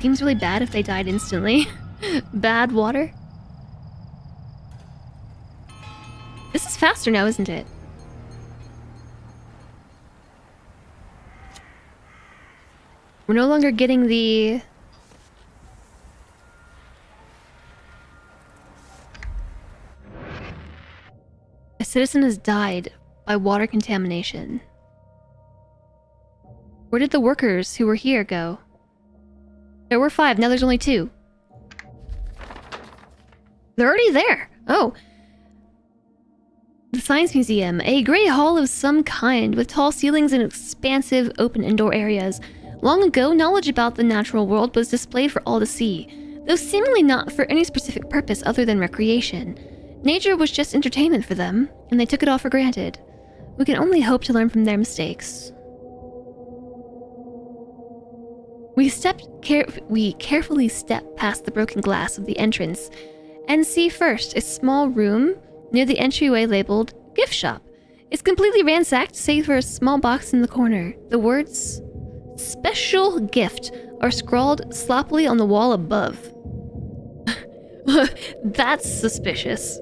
Seems really bad if they died instantly. Bad water. This is faster now, isn't it? We're no longer getting the... A citizen has died by water contamination. Where did the workers who were here go? There were 5, now there's only 2. They're already there! Oh. The Science Museum, a gray hall of some kind with tall ceilings and expansive open indoor areas. Long ago, knowledge about the natural world was displayed for all to see, though seemingly not for any specific purpose other than recreation. Nature was just entertainment for them, and they took it all for granted. We can only hope to learn from their mistakes. We carefully step past the broken glass of the entrance and see first a small room near the entryway labeled Gift Shop. It's completely ransacked save for a small box in the corner. The words Special Gift are scrawled sloppily on the wall above. That's suspicious.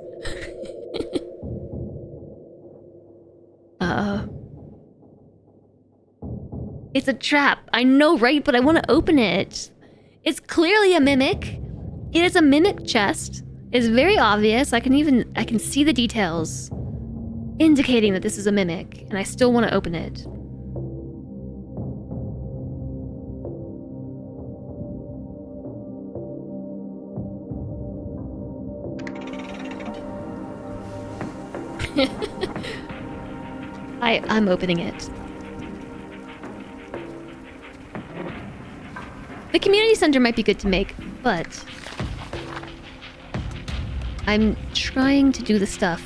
It's a trap. I know, right? But I want to open it. It's clearly a mimic. It is a mimic chest. It's very obvious. I can see the details indicating that this is a mimic, and I still want to open it. I'm opening it. The community center might be good to make, but I'm trying to do the stuff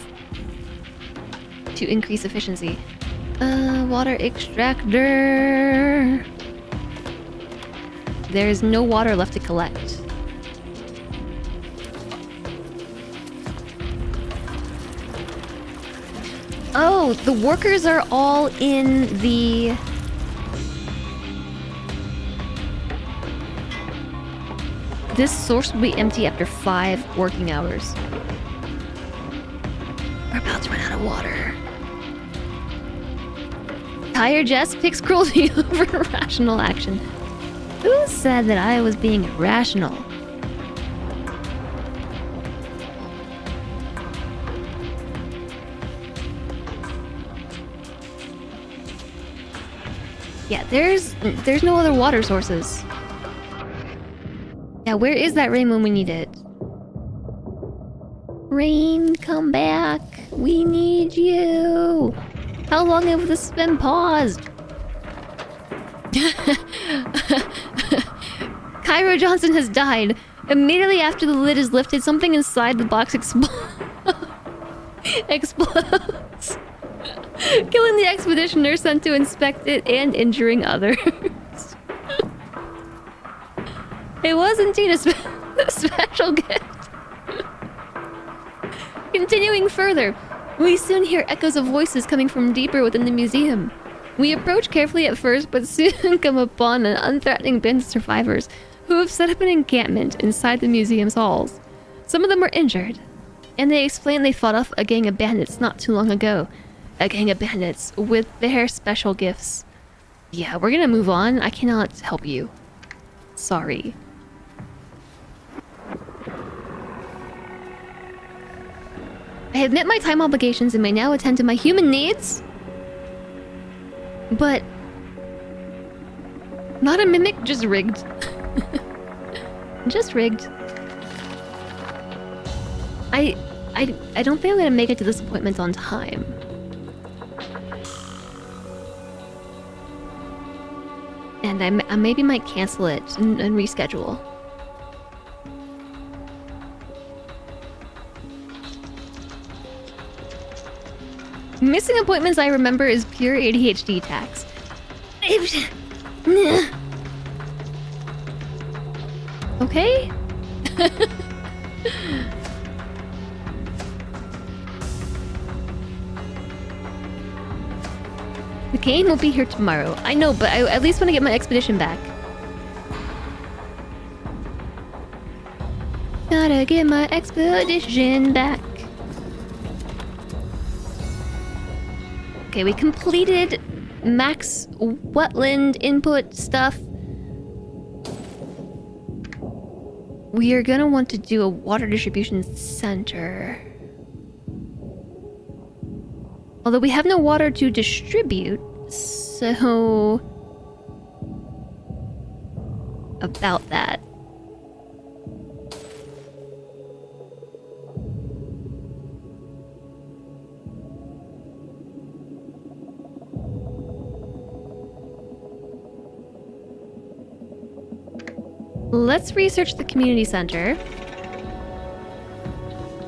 to increase efficiency. Water extractor. There's no water left to collect. Oh, the workers are all in the... This source will be empty after 5 working hours. We're about to run out of water. Woahhjess picks cruelty over rational action. Who said that I was being irrational? Yeah, there's no other water sources. Yeah, where is that rain when we need it? Rain, come back. We need you. How long have this been paused? Cairo Johnson has died. Immediately after the lid is lifted, something inside the box explodes. Killing the expeditioner sent to inspect it and injuring others. It was indeed a special gift. Continuing further, we soon hear echoes of voices coming from deeper within the museum. We approach carefully at first, but soon come upon an unthreatening band of survivors who have set up an encampment inside the museum's halls. Some of them are injured, and they explain they fought off a gang of bandits not too long ago. A gang of bandits with their special gifts. Yeah, we're gonna move on. I cannot help you. Sorry. I have met my time obligations and may now attend to my human needs. But... not a mimic, just rigged. Just rigged. I don't think I'm gonna make it to this appointment on time. And I maybe might cancel it and reschedule. Missing appointments, I remember, is pure ADHD tax. Okay? The game will be here tomorrow. I know, but I at least want to get my expedition back. Gotta get my expedition back. Okay, we completed max wetland input stuff. We are gonna want to do a water distribution center. Although we have no water to distribute, so... about that. Let's research the community center.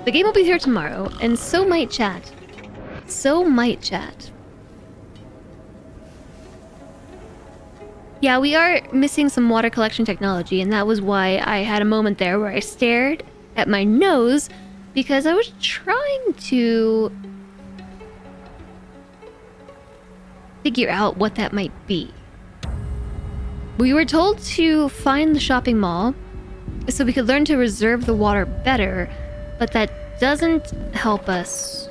The game will be here tomorrow, and so might chat. So might chat. Yeah, we are missing some water collection technology, and that was why I had a moment there where I stared at my nose, because I was trying to figure out what that might be. We were told to find the shopping mall so we could learn to reserve the water better, but that doesn't help us.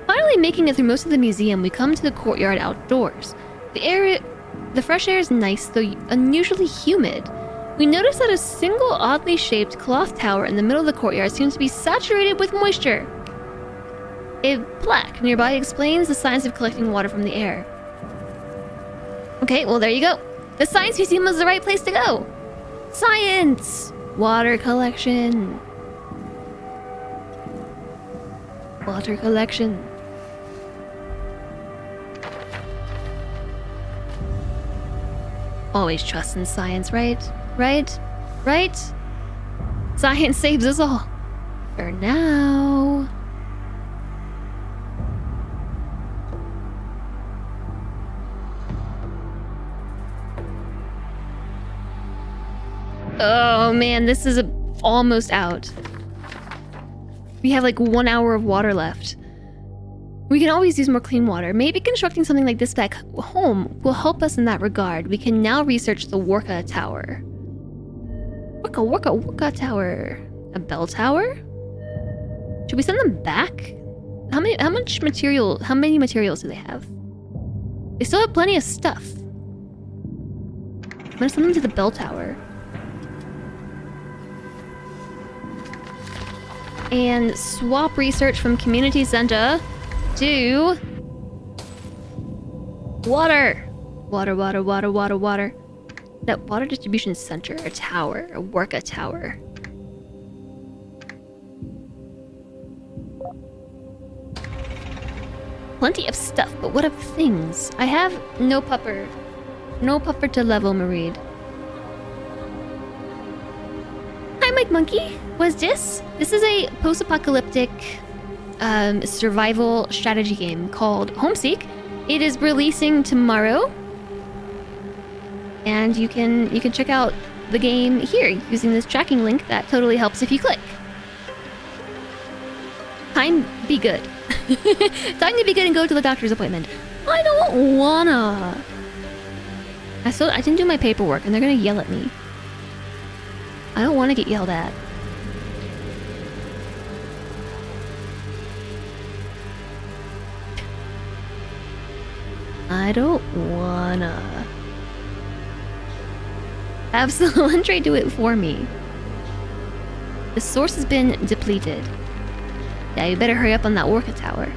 Finally making it through most of the museum, we come to the courtyard outdoors. The fresh air is nice, though unusually humid. We notice that a single oddly shaped cloth tower in the middle of the courtyard seems to be saturated with moisture. A plaque nearby explains the science of collecting water from the air. Okay, well there you go. The Science Museum was the right place to go. Science! Water collection. Water collection. Always trust in science, right? Right? Right? Science saves us all. For now. Oh man, this is almost out. We have like 1 hour of water left. We can always use more clean water. Maybe constructing something like this back home will help us in that regard. We can now research the Worka Tower. Worka Tower. A bell tower? Should we send them back? How many materials do they have? They still have plenty of stuff. I'm gonna send them to the bell tower. And swap research from community center to water. Water. That water distribution center, a tower, a Worka tower. Plenty of stuff, but what of things? I have no pupper. No pupper to level, Mareed. Hi, Mike Monkey. What's this? This is a post-apocalyptic survival strategy game called Homeseek. It is releasing tomorrow, and you can check out the game here using this tracking link that totally helps if you click. Time be good. Time to be good and go to the doctor's appointment. I don't wanna. I didn't do my paperwork, and they're gonna yell at me. I don't want to get yelled at. I don't wanna. Have Solantre do it for me. The source has been depleted. Yeah, you better hurry up on that Worka tower,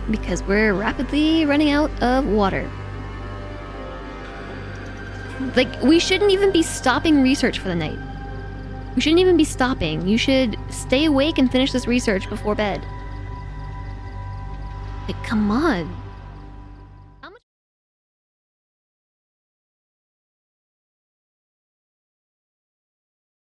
because we're rapidly running out of water. Like, we shouldn't even be stopping research for the night. We shouldn't even be stopping. You should stay awake and finish this research before bed. Like, come on.